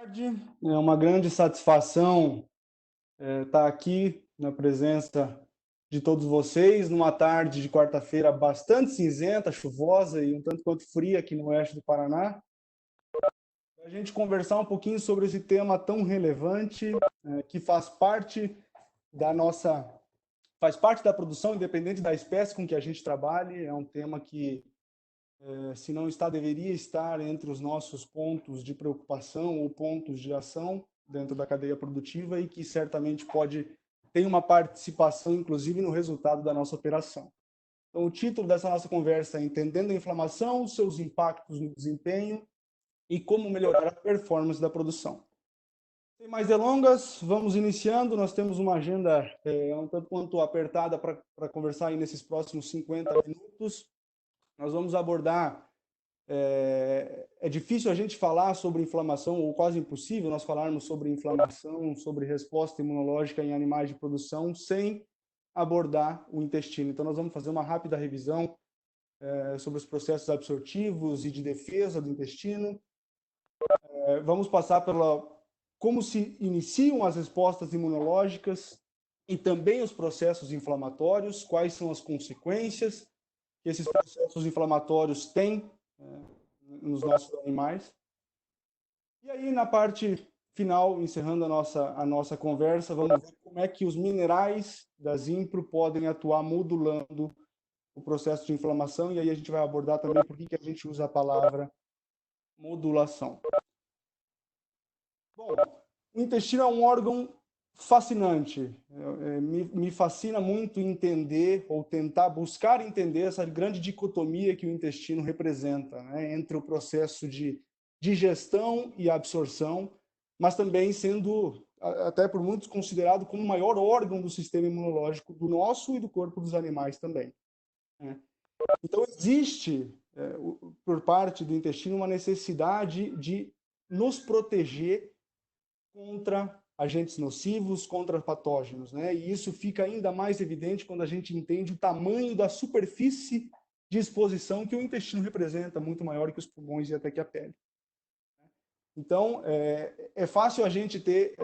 Tarde. É uma grande satisfação estar aqui na presença de todos vocês, numa tarde de quarta-feira bastante cinzenta, chuvosa e um tanto quanto fria aqui no oeste do Paraná, para a gente conversar um pouquinho sobre esse tema tão relevante, que faz parte da produção, independente da espécie com que a gente trabalhe. É um tema que, se não está, deveria estar entre os nossos pontos de preocupação ou pontos de ação dentro da cadeia produtiva e que certamente pode ter uma participação, inclusive, no resultado da nossa operação. Então, o título dessa nossa conversa é Entendendo a Inflamação, seus impactos no desempenho e como melhorar a performance da produção. Sem mais delongas, vamos iniciando. Nós temos uma agenda um tanto quanto apertada para conversar aí nesses próximos 50 minutos. Nós vamos abordar é difícil a gente falar sobre inflamação, ou quase impossível nós falarmos sobre inflamação, sobre resposta imunológica em animais de produção, sem abordar o intestino. Então, nós vamos fazer uma rápida revisão sobre os processos absortivos e de defesa do intestino. Vamos passar pela como se iniciam as respostas imunológicas e também os processos inflamatórios, quais são as consequências que esses processos inflamatórios têm nos nossos animais. E aí, na parte final, encerrando a nossa conversa, vamos ver como é que os minerais da Zimpro podem atuar modulando o processo de inflamação, e aí a gente vai abordar também por que a gente usa a palavra modulação. Bom, o intestino é um órgão fascinante. Me fascina muito entender, ou tentar buscar entender essa grande dicotomia que o intestino representa, né, entre o processo de digestão e absorção, mas também sendo, até por muitos, considerado como o maior órgão do sistema imunológico do nosso e do corpo dos animais também, né? Então, existe, por parte do intestino, uma necessidade de nos proteger contra agentes nocivos, contra patógenos, né? E isso fica ainda mais evidente quando a gente entende o tamanho da superfície de exposição que o intestino representa, muito maior que os pulmões e até que a pele. Então, é fácil a gente ter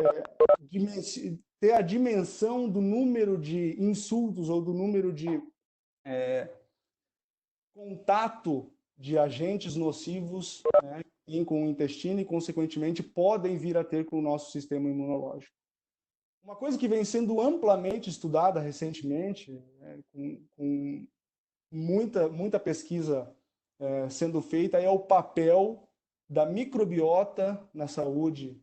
a dimensão do número de insultos ou do número de contato de agentes nocivos, né, com o intestino e, consequentemente, podem vir a ter com o nosso sistema imunológico. Uma coisa que vem sendo amplamente estudada recentemente, né, com muita pesquisa sendo feita, é o papel da microbiota na saúde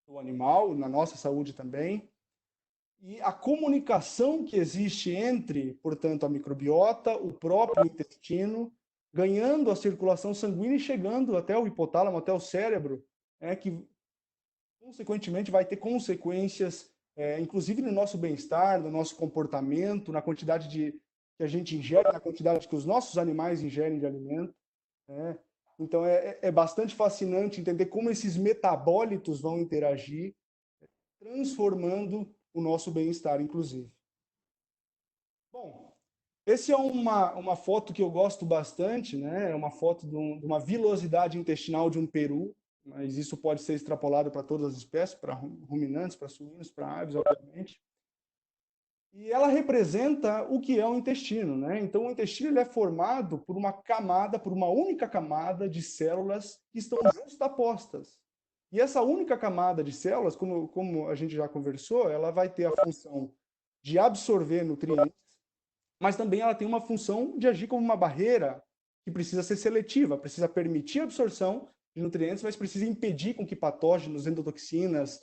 do animal, na nossa saúde também, e a comunicação que existe entre, portanto, a microbiota, o próprio intestino, ganhando a circulação sanguínea e chegando até o hipotálamo, até o cérebro, que consequentemente vai ter consequências, inclusive no nosso bem-estar, no nosso comportamento, na quantidade que a gente ingere, na quantidade que os nossos animais ingerem de alimento, né? Então é bastante fascinante entender como esses metabólitos vão interagir, transformando o nosso bem-estar, inclusive. Bom, essa é uma foto que eu gosto bastante, né? É uma foto de uma vilosidade intestinal de um peru, mas isso pode ser extrapolado para todas as espécies, para ruminantes, para suínos, para aves, obviamente. E ela representa o que é o intestino, né? Então, o intestino ele é formado por uma única camada de células que estão justapostas. E essa única camada de células, como a gente já conversou, ela vai ter a função de absorver nutrientes, mas também ela tem uma função de agir como uma barreira que precisa ser seletiva, precisa permitir a absorção de nutrientes, mas precisa impedir com que patógenos, endotoxinas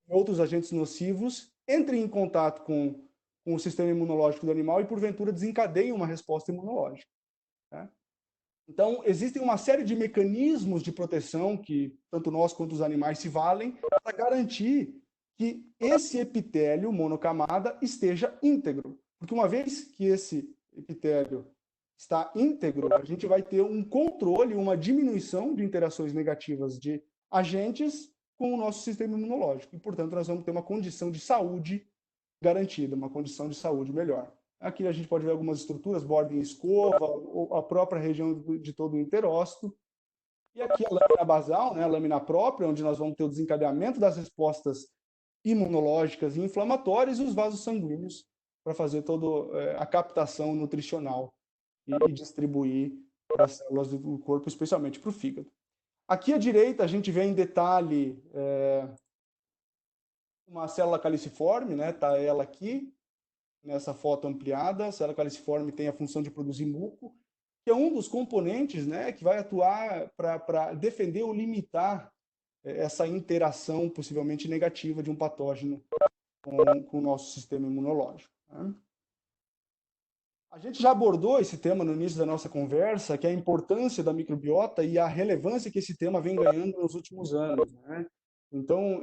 e outros agentes nocivos entrem em contato com o sistema imunológico do animal e, porventura, desencadeiem uma resposta imunológica, né? Então, existem uma série de mecanismos de proteção que tanto nós quanto os animais se valem para garantir que esse epitélio monocamada esteja íntegro. Porque uma vez que esse epitélio está íntegro, a gente vai ter um controle, uma diminuição de interações negativas de agentes com o nosso sistema imunológico. E, portanto, nós vamos ter uma condição de saúde garantida, uma condição de saúde melhor. Aqui a gente pode ver algumas estruturas, borda em escova, ou a própria região de todo o enterócito. E aqui a lâmina basal, né, a lâmina própria, onde nós vamos ter o desencadeamento das respostas imunológicas e inflamatórias, e os vasos sanguíneos para fazer toda a captação nutricional e distribuir para as células do corpo, especialmente para o fígado. Aqui à direita a gente vê em detalhe uma célula caliciforme, né? Tá ela aqui nessa foto ampliada. A célula caliciforme tem a função de produzir muco, que é um dos componentes, né, que vai atuar para defender ou limitar essa interação possivelmente negativa de um patógeno com o nosso sistema imunológico. Né? A gente já abordou esse tema no início da nossa conversa, que é a importância da microbiota e a relevância que esse tema vem ganhando nos últimos anos. Né? Então,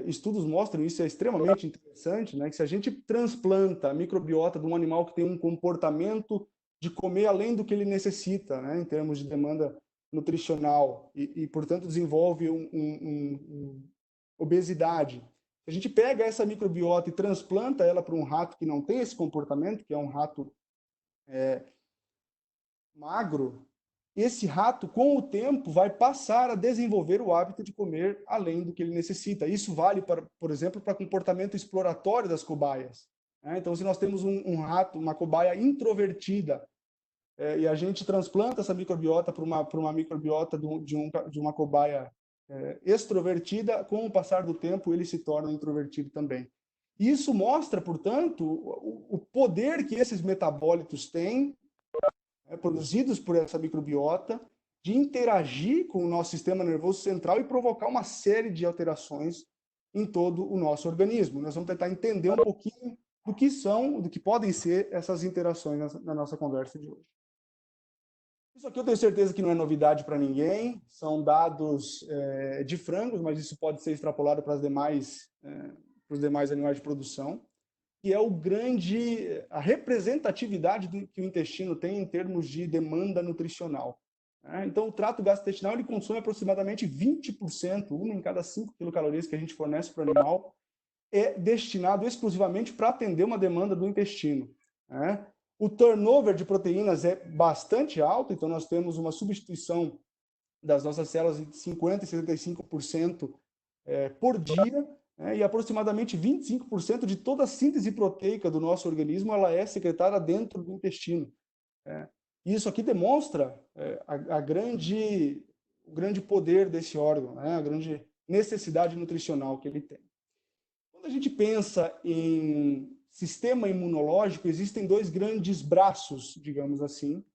estudos mostram isso, é extremamente interessante, né? Que se a gente transplanta a microbiota de um animal que tem um comportamento de comer além do que ele necessita, né? Em termos de demanda nutricional, portanto, desenvolve obesidade. Se a gente pega essa microbiota e transplanta ela para um rato que não tem esse comportamento, que é um rato magro, esse rato, com o tempo, vai passar a desenvolver o hábito de comer além do que ele necessita. Isso vale, por exemplo, para comportamento exploratório das cobaias. Né? Então, se nós temos um rato, uma cobaia introvertida, e a gente transplanta essa microbiota para uma microbiota de uma cobaia extrovertida, com o passar do tempo, ele se torna introvertido também. Isso mostra, portanto, o poder que esses metabólitos têm produzidos por essa microbiota, de interagir com o nosso sistema nervoso central e provocar uma série de alterações em todo o nosso organismo. Nós vamos tentar entender um pouquinho do que podem ser essas interações na nossa conversa de hoje. Isso aqui eu tenho certeza que não é novidade para ninguém, são dados de frangos, mas isso pode ser extrapolado para os demais animais de produção, que é a representatividade que o intestino tem em termos de demanda nutricional. Então, o trato gastrointestinal ele consome aproximadamente 20%, uma em cada 5 quilocalorias que a gente fornece para o animal, é destinado exclusivamente para atender uma demanda do intestino. O turnover de proteínas é bastante alto, então nós temos uma substituição das nossas células de 50% e 75% por dia, e aproximadamente 25% de toda a síntese proteica do nosso organismo ela é secretada dentro do intestino. Isso aqui demonstra o grande poder desse órgão, a grande necessidade nutricional que ele tem. Quando a gente pensa em sistema imunológico, existem dois grandes braços, digamos assim,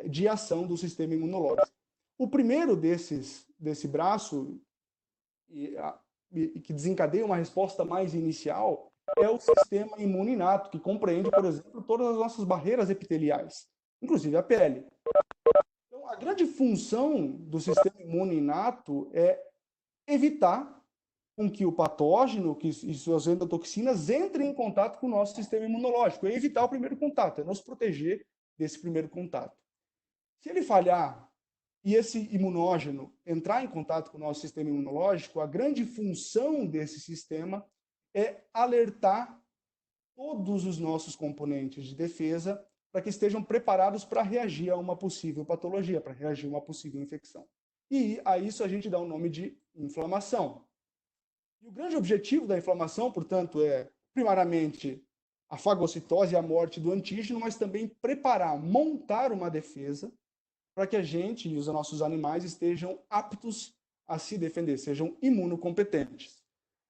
de ação do sistema imunológico. O primeiro desse braço, que desencadeia uma resposta mais inicial, é o sistema imune inato, que compreende, por exemplo, todas as nossas barreiras epiteliais, inclusive a pele. Então, a grande função do sistema imune inato é evitar com que o patógeno e suas endotoxinas entrem em contato com o nosso sistema imunológico, é evitar o primeiro contato, é nos proteger desse primeiro contato. Se ele falhar e esse imunógeno entrar em contato com o nosso sistema imunológico, a grande função desse sistema é alertar todos os nossos componentes de defesa para que estejam preparados para reagir a uma possível patologia, para reagir a uma possível infecção. E a isso a gente dá o nome de inflamação. E o grande objetivo da inflamação, portanto, é, primariamente, a fagocitose e a morte do antígeno, mas também preparar, montar uma defesa para que a gente e os nossos animais estejam aptos a se defender, sejam imunocompetentes.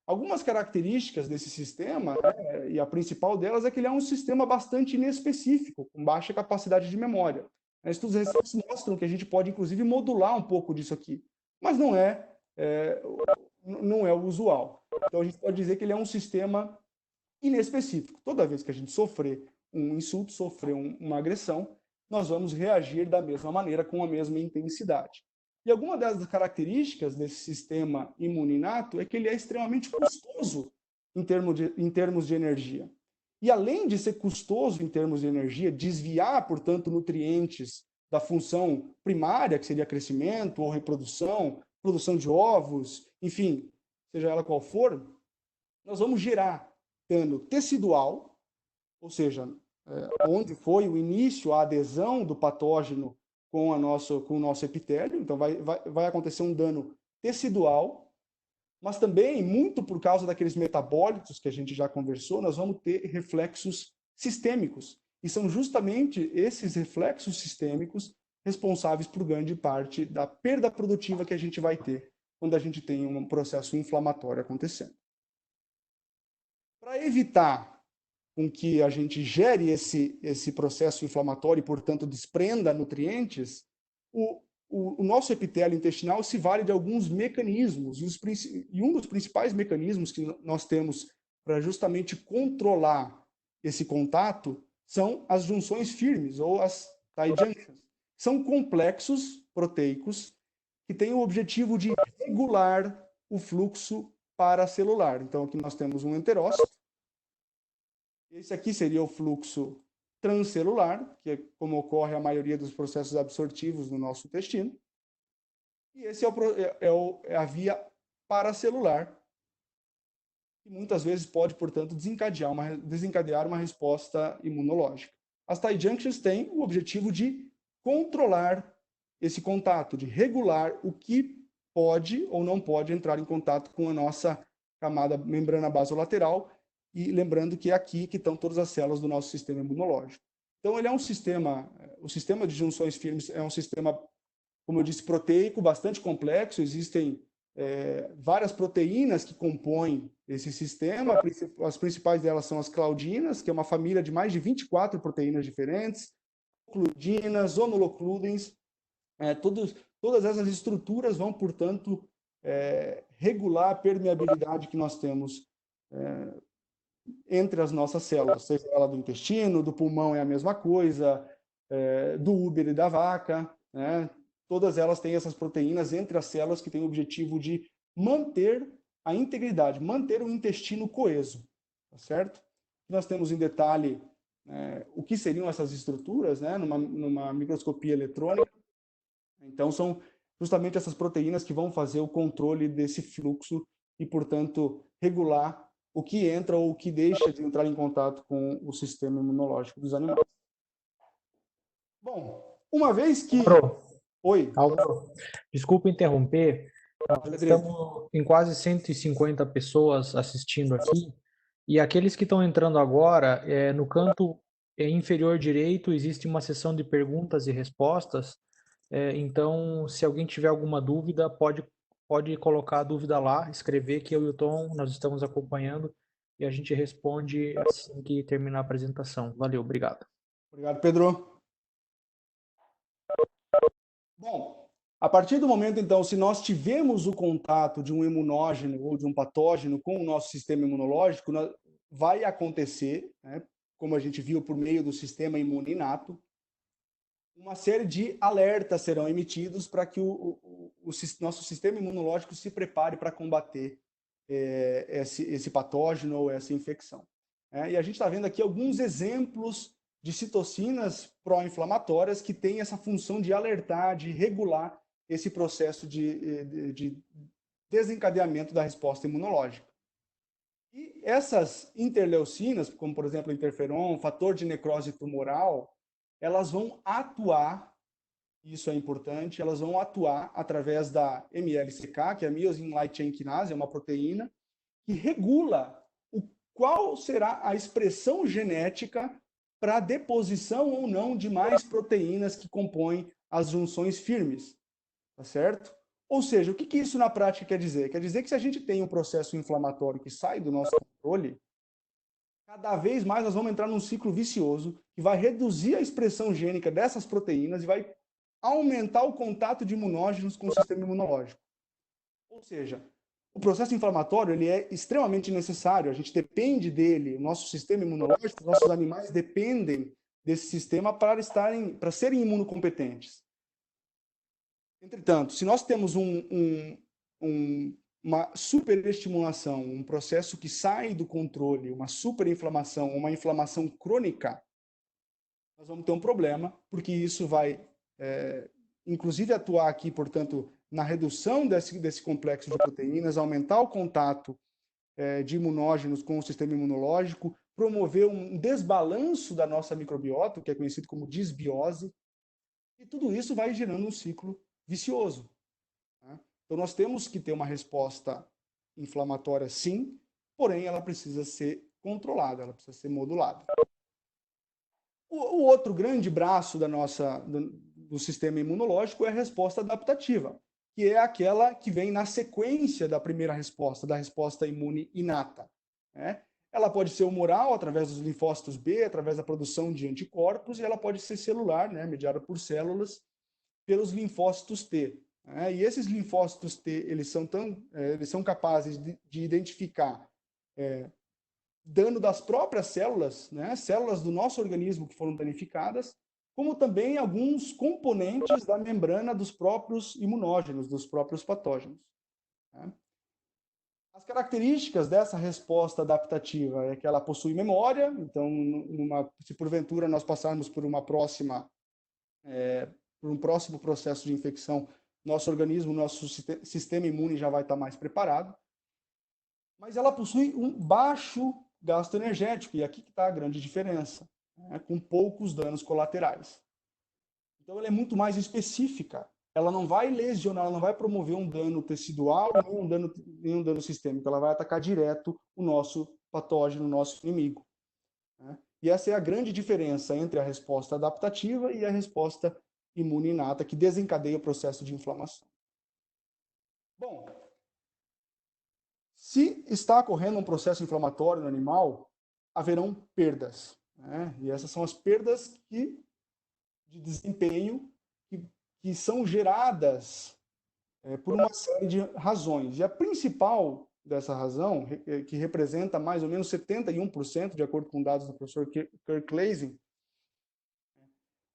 Algumas características desse sistema, e a principal delas é que ele é um sistema bastante inespecífico, com baixa capacidade de memória. Estudos recentes mostram que a gente pode, inclusive, modular um pouco disso aqui, mas não é o usual. Então, a gente pode dizer que ele é um sistema inespecífico. Toda vez que a gente sofrer um insulto, sofrer uma agressão, nós vamos reagir da mesma maneira, com a mesma intensidade. E alguma das características desse sistema imune inato é que ele é extremamente custoso em termos de energia. E além de ser custoso em termos de energia, desviar, portanto, nutrientes da função primária, que seria crescimento ou reprodução, produção de ovos, enfim, seja ela qual for, nós vamos gerar dano tecidual, ou seja, onde foi o início, a adesão do patógeno com o nosso epitélio, então vai acontecer um dano tecidual, mas também, muito por causa daqueles metabólitos que a gente já conversou, nós vamos ter reflexos sistêmicos. E são justamente esses reflexos sistêmicos responsáveis por grande parte da perda produtiva que a gente vai ter quando a gente tem um processo inflamatório acontecendo. Para evitar com que a gente gere esse processo inflamatório e, portanto, desprenda nutrientes, o nosso epitélio intestinal se vale de alguns mecanismos, e um dos principais mecanismos que nós temos para justamente controlar esse contato são as junções firmes, ou as tight junctions. São complexos proteicos que têm o objetivo de regular o fluxo paracelular. Então, aqui nós temos um enterócito. Esse aqui seria o fluxo transcelular, que é como ocorre a maioria dos processos absortivos no nosso intestino. E esse é a via paracelular, que muitas vezes pode, portanto, desencadear uma resposta imunológica. As tight junctions têm o objetivo de controlar esse contato, de regular o que pode ou não pode entrar em contato com a nossa camada membrana basolateral, e lembrando que é aqui que estão todas as células do nosso sistema imunológico. Então, ele é um sistema, o sistema de junções firmes é um sistema, como eu disse, proteico, bastante complexo. Existem várias proteínas que compõem esse sistema. As principais delas são as claudinas, que é uma família de mais de 24 proteínas diferentes, cludinas, onulocludens, todas essas estruturas vão, portanto, regular a permeabilidade que nós temos entre as nossas células, seja ela do intestino, do pulmão é a mesma coisa, do útero e da vaca, né? Todas elas têm essas proteínas entre as células que têm o objetivo de manter a integridade, manter o intestino coeso, tá certo? Nós temos em detalhe o que seriam essas estruturas, né? Numa microscopia eletrônica. Então, são justamente essas proteínas que vão fazer o controle desse fluxo e, portanto, regular o que entra ou o que deixa de entrar em contato com o sistema imunológico dos animais. Bom, uma vez que... Oi. Álvaro, desculpa interromper, nós estamos em quase 150 pessoas assistindo aqui, e aqueles que estão entrando agora, no canto inferior direito existe uma seção de perguntas e respostas, então se alguém tiver alguma dúvida, pode colocar a dúvida lá, escrever que eu e o Tom, nós estamos acompanhando, e a gente responde assim que terminar a apresentação. Valeu, obrigado. Obrigado, Pedro. Bom, a partir do momento, então, se nós tivemos o contato de um imunógeno ou de um patógeno com o nosso sistema imunológico, vai acontecer, né, como a gente viu por meio do sistema imune inato, uma série de alertas serão emitidos para que o nosso sistema imunológico se prepare para combater esse patógeno ou essa infecção. E a gente está vendo aqui alguns exemplos de citocinas pró-inflamatórias que têm essa função de alertar, de regular esse processo de desencadeamento da resposta imunológica. E essas interleucinas, como por exemplo o interferon, fator de necrose tumoral, elas vão atuar, isso é importante, elas vão atuar através da MLCK, que é a Myosin Light Chain Kinase, é uma proteína que regula qual será a expressão genética para a deposição ou não de mais proteínas que compõem as junções firmes, tá certo? Ou seja, o que isso na prática quer dizer? Quer dizer que se a gente tem um processo inflamatório que sai do nosso controle, cada vez mais nós vamos entrar num ciclo vicioso que vai reduzir a expressão gênica dessas proteínas e vai aumentar o contato de imunógenos com o sistema imunológico. Ou seja, o processo inflamatório ele é extremamente necessário, a gente depende dele, o nosso sistema imunológico, nossos animais dependem desse sistema para serem imunocompetentes. Entretanto, se nós temos uma superestimulação, um processo que sai do controle, uma superinflamação, uma inflamação crônica, nós vamos ter um problema, porque isso vai, inclusive, atuar aqui, portanto, na redução desse complexo de proteínas, aumentar o contato de imunógenos com o sistema imunológico, promover um desbalanço da nossa microbiota, que é conhecido como disbiose, E tudo isso vai gerando um ciclo vicioso, né? Então, nós temos que ter uma resposta inflamatória, sim, porém, ela precisa ser controlada, ela precisa ser modulada. O outro grande braço do sistema imunológico é a resposta adaptativa, que é aquela que vem na sequência da primeira resposta, da resposta imune inata, né? Ela pode ser humoral, através dos linfócitos B, através da produção de anticorpos, e ela pode ser celular, né, mediada por células, pelos linfócitos T, né? E esses linfócitos T, eles são capazes de identificar dano das próprias células, né, células do nosso organismo que foram danificadas, como também alguns componentes da membrana dos próprios imunógenos, dos próprios patógenos, né? As características dessa resposta adaptativa é que ela possui memória, então, se porventura nós passarmos por um próximo processo de infecção, nosso organismo, nosso sistema imune já vai estar mais preparado, mas ela possui um baixo gasto energético, e aqui que está a grande diferença, né, com poucos danos colaterais. Então, ela é muito mais específica. Ela não vai lesionar, ela não vai promover um dano tecidual, nem um dano sistêmico. Ela vai atacar direto o nosso patógeno, o nosso inimigo, né? E essa é a grande diferença entre a resposta adaptativa e a resposta imune inata, que desencadeia o processo de inflamação. Bom, se está ocorrendo um processo inflamatório no animal, haverão perdas, né? E essas são as perdas de desempenho que são geradas por uma série de razões. E a principal dessa razão, que representa mais ou menos 71%, de acordo com dados do professor Kirk Lazy,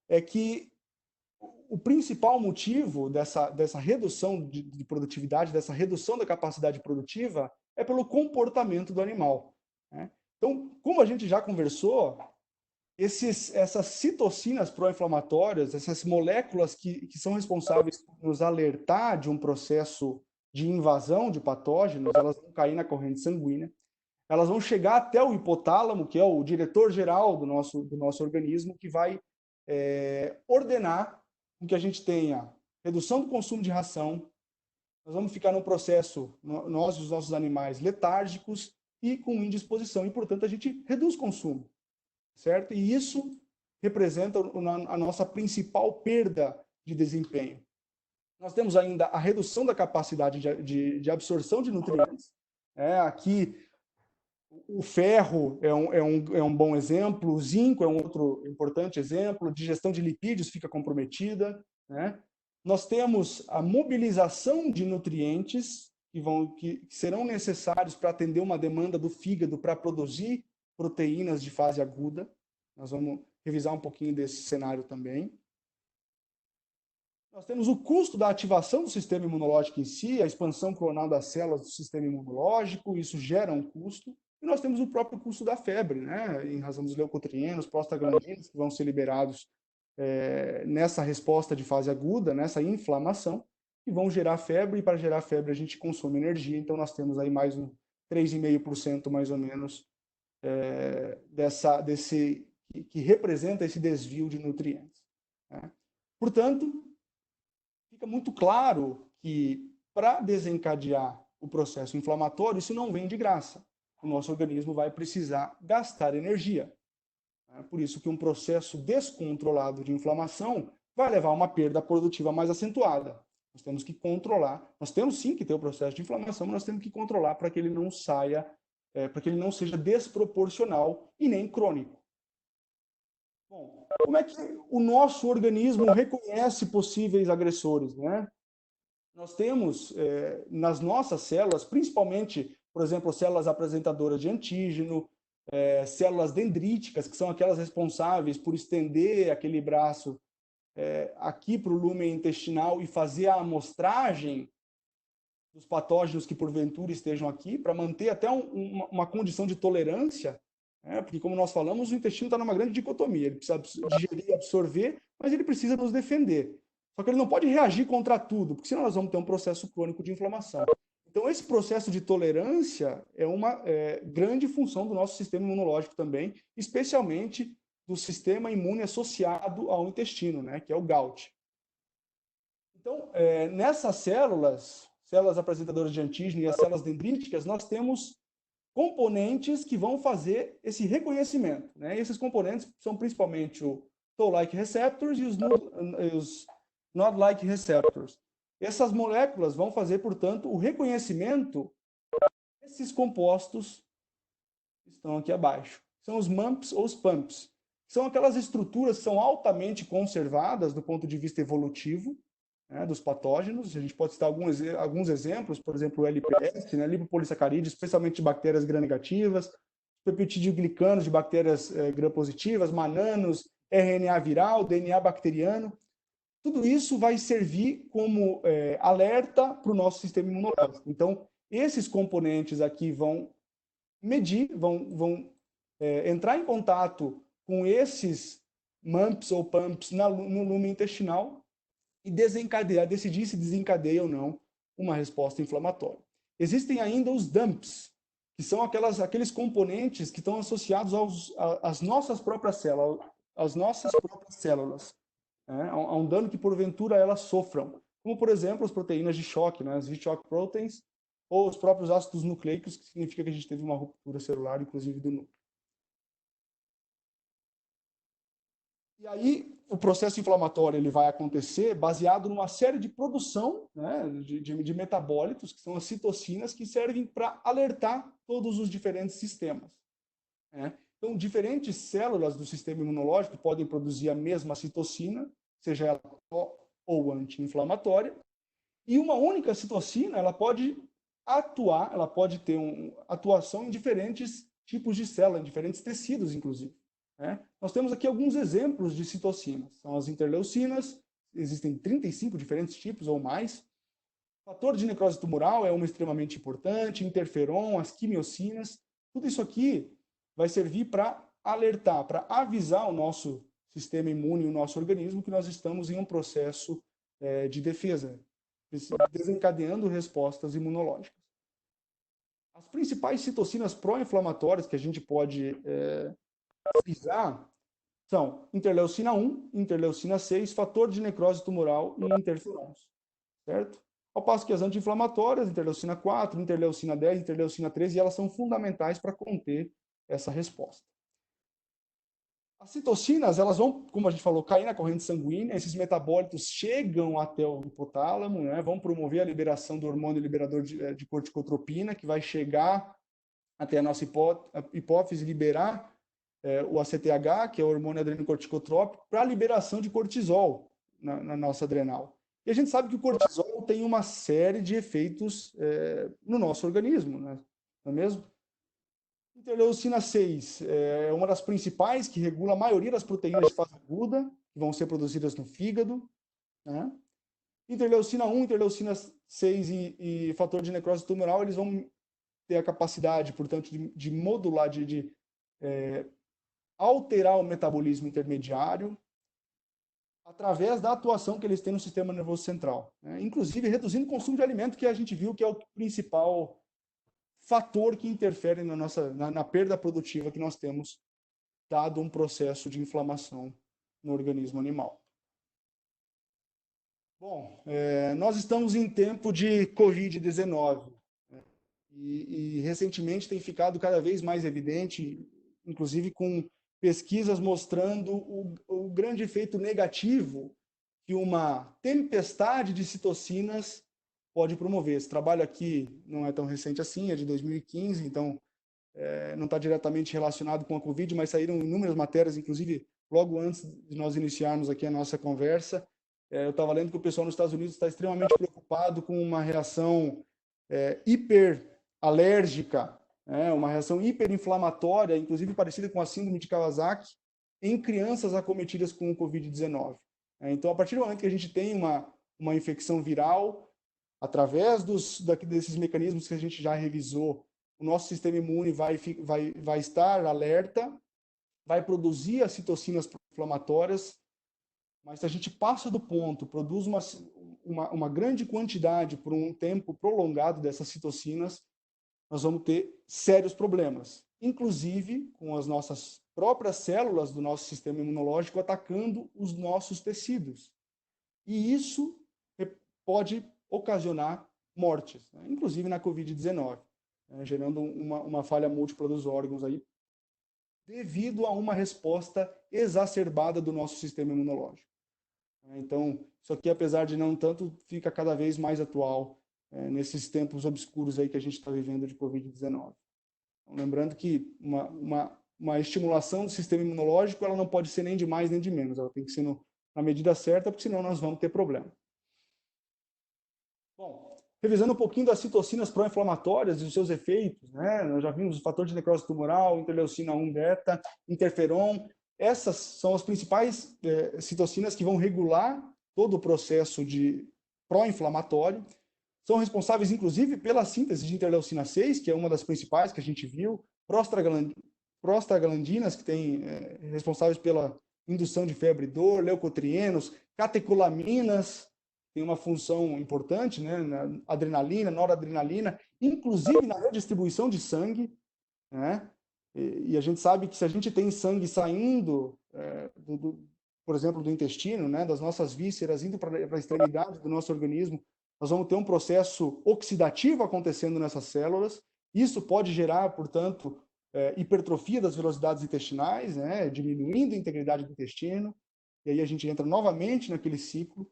é que o principal motivo dessa redução de produtividade, dessa redução da capacidade produtiva, é pelo comportamento do animal, né? Então, como a gente já conversou, essas citocinas pró-inflamatórias, essas moléculas que são responsáveis por nos alertar de um processo de invasão de patógenos, elas vão cair na corrente sanguínea, elas vão chegar até o hipotálamo, que é o diretor-geral do nosso organismo, que vai ordenar que a gente tenha redução do consumo de ração, nós vamos ficar num processo, nós e os nossos animais, letárgicos e com indisposição, e, portanto, a gente reduz o consumo, certo? E isso representa a nossa principal perda de desempenho. Nós temos ainda a redução da capacidade de absorção de nutrientes. Aqui, o ferro é um bom exemplo, o zinco é um outro importante exemplo, a digestão de lipídios fica comprometida, né? Nós temos a mobilização de nutrientes que serão necessários para atender uma demanda do fígado para produzir proteínas de fase aguda. Nós vamos revisar um pouquinho desse cenário também. Nós temos o custo da ativação do sistema imunológico em si, a expansão clonal das células do sistema imunológico, isso gera um custo. E nós temos o próprio custo da febre, né, em razão dos leucotrienos, prostaglandinos, que vão ser liberados nessa resposta de fase aguda, nessa inflamação, e vão gerar febre, e para gerar febre a gente consome energia, então nós temos aí mais um 3,5% mais ou menos que representa esse desvio de nutrientes, né? Portanto, fica muito claro que para desencadear o processo inflamatório, isso não vem de graça. O nosso organismo vai precisar gastar energia. Por isso que um processo descontrolado de inflamação vai levar a uma perda produtiva mais acentuada. Nós temos que controlar. Nós temos sim que ter o processo de inflamação, mas nós temos que controlar para que ele não saia, para que ele não seja desproporcional e nem crônico. Bom, como é que o nosso organismo reconhece possíveis agressores, né? Nós temos nas nossas células, principalmente, por exemplo, células apresentadoras de antígeno, células dendríticas, que são aquelas responsáveis por estender aquele braço aqui para o lúmen intestinal e fazer a amostragem dos patógenos que porventura estejam aqui, para manter até uma condição de tolerância, porque, como nós falamos, o intestino está numa grande dicotomia, ele precisa digerir e absorver, mas ele precisa nos defender. Só que ele não pode reagir contra tudo, porque senão nós vamos ter um processo crônico de inflamação. Então, esse processo de tolerância é uma grande função do nosso sistema imunológico também, especialmente do sistema imune associado ao intestino, né, que é o GALT. Então, nessas células apresentadoras de antígeno e as células dendríticas, nós temos componentes que vão fazer esse reconhecimento, né? Esses componentes são principalmente o Toll-like receptors e os Nod-like receptors. Essas moléculas vão fazer, portanto, o reconhecimento desses compostos que estão aqui abaixo. São os MUMPs ou os PUMPs. São aquelas estruturas que são altamente conservadas do ponto de vista evolutivo, né, dos patógenos. A gente pode citar alguns exemplos, por exemplo, o LPS, né, lipopolissacarídeos, especialmente de bactérias gram-negativas, peptidoglicanos de bactérias gram-positivas, mananos, RNA viral, DNA bacteriano. Tudo isso vai servir como alerta para o nosso sistema imunológico. Então, esses componentes aqui vão medir, vão entrar em contato com esses MUMPs ou PUMPs no lume intestinal e decidir se desencadeia ou não uma resposta inflamatória. Existem ainda os DUMPs, que são aqueles componentes que estão associados às nossas próprias células, né? A um dano que porventura elas sofram, como por exemplo as proteínas de choque, né? As V-shock proteins, ou os próprios ácidos nucleicos, que significa que a gente teve uma ruptura celular, inclusive do núcleo. E aí, o processo inflamatório ele vai acontecer baseado numa série de produção, né, de metabólitos, que são as citocinas, que servem para alertar todos os diferentes sistemas, né? Então, diferentes células do sistema imunológico podem produzir a mesma citocina, seja ela ou anti-inflamatória, e uma única citocina ela pode atuar, ela pode ter atuação em diferentes tipos de célula, em diferentes tecidos, inclusive, né? Nós temos aqui alguns exemplos de citocinas. São as interleucinas, existem 35 diferentes tipos ou mais. Fator de necrose tumoral é uma extremamente importante, interferon, as quimiocinas. Tudo isso aqui vai servir para alertar, para avisar o nosso sistema imune, o nosso organismo, que nós estamos em um processo de defesa, desencadeando respostas imunológicas. As principais citocinas pró-inflamatórias que a gente pode frisar são interleucina 1, interleucina 6, fator de necrose tumoral e interferons, certo? Ao passo que as anti-inflamatórias, interleucina 4, interleucina 10, interleucina 13, elas são fundamentais para conter essa resposta. As citocinas, elas vão, como a gente falou, cair na corrente sanguínea, esses metabólitos chegam até o hipotálamo, né, vão promover a liberação do hormônio liberador de corticotropina, que vai chegar até a nossa hipófise, liberar o ACTH, que é o hormônio adrenocorticotrópico, para a liberação de cortisol na nossa adrenal. E a gente sabe que o cortisol tem uma série de efeitos no nosso organismo, né? Não é mesmo? Interleucina 6 é uma das principais, que regula a maioria das proteínas de fase aguda, que vão ser produzidas no fígado, né? Interleucina 1, interleucina 6 e fator de necrose tumoral, eles vão ter a capacidade, portanto, de modular, de alterar o metabolismo intermediário através da atuação que eles têm no sistema nervoso central, né? Inclusive reduzindo o consumo de alimento, que a gente viu que é o principal fator que interfere na perda produtiva que nós temos, dado um processo de inflamação no organismo animal. Bom, nós estamos em tempo de Covid-19, né? E recentemente tem ficado cada vez mais evidente, inclusive com pesquisas mostrando o grande efeito negativo que uma tempestade de citocinas pode promover. Esse trabalho aqui não é tão recente assim, é de 2015, então não está diretamente relacionado com a Covid, mas saíram inúmeras matérias, inclusive logo antes de nós iniciarmos aqui a nossa conversa. Eu estava lendo que o pessoal nos Estados Unidos está extremamente preocupado com uma reação hiperalérgica, uma reação hiperinflamatória, inclusive parecida com a síndrome de Kawasaki, em crianças acometidas com o Covid-19. Então, a partir do momento que a gente tem uma infecção viral, através desses mecanismos que a gente já revisou, o nosso sistema imune vai estar alerta, vai produzir as citocinas inflamatórias, mas se a gente passa do ponto, produz uma grande quantidade por um tempo prolongado dessas citocinas, nós vamos ter sérios problemas, inclusive com as nossas próprias células do nosso sistema imunológico atacando os nossos tecidos. E isso pode ocasionar mortes, né? Inclusive na Covid-19, né? Gerando uma falha múltipla dos órgãos aí, devido a uma resposta exacerbada do nosso sistema imunológico. Então, isso aqui, apesar de não tanto, fica cada vez mais atual nesses tempos obscuros aí que a gente está vivendo de Covid-19. Então, lembrando que uma estimulação do sistema imunológico, ela não pode ser nem de mais nem de menos, ela tem que ser na medida certa, porque senão nós vamos ter problema. Bom, revisando um pouquinho das citocinas pró-inflamatórias e os seus efeitos, né? Nós já vimos o fator de necrose tumoral, interleucina 1 beta, interferon. Essas são as principais citocinas que vão regular todo o processo de pró-inflamatório. São responsáveis, inclusive, pela síntese de interleucina 6, que é uma das principais que a gente viu, prostaglandinas, que tem responsáveis pela indução de febre e dor, leucotrienos, catecolaminas, tem uma função importante, né, na adrenalina, noradrenalina, inclusive na redistribuição de sangue, né? E a gente sabe que se a gente tem sangue saindo, por exemplo, do intestino, né, das nossas vísceras, indo para a extremidade do nosso organismo, nós vamos ter um processo oxidativo acontecendo nessas células. Isso pode gerar, portanto, hipertrofia das velocidades intestinais, né, diminuindo a integridade do intestino, e aí a gente entra novamente naquele ciclo.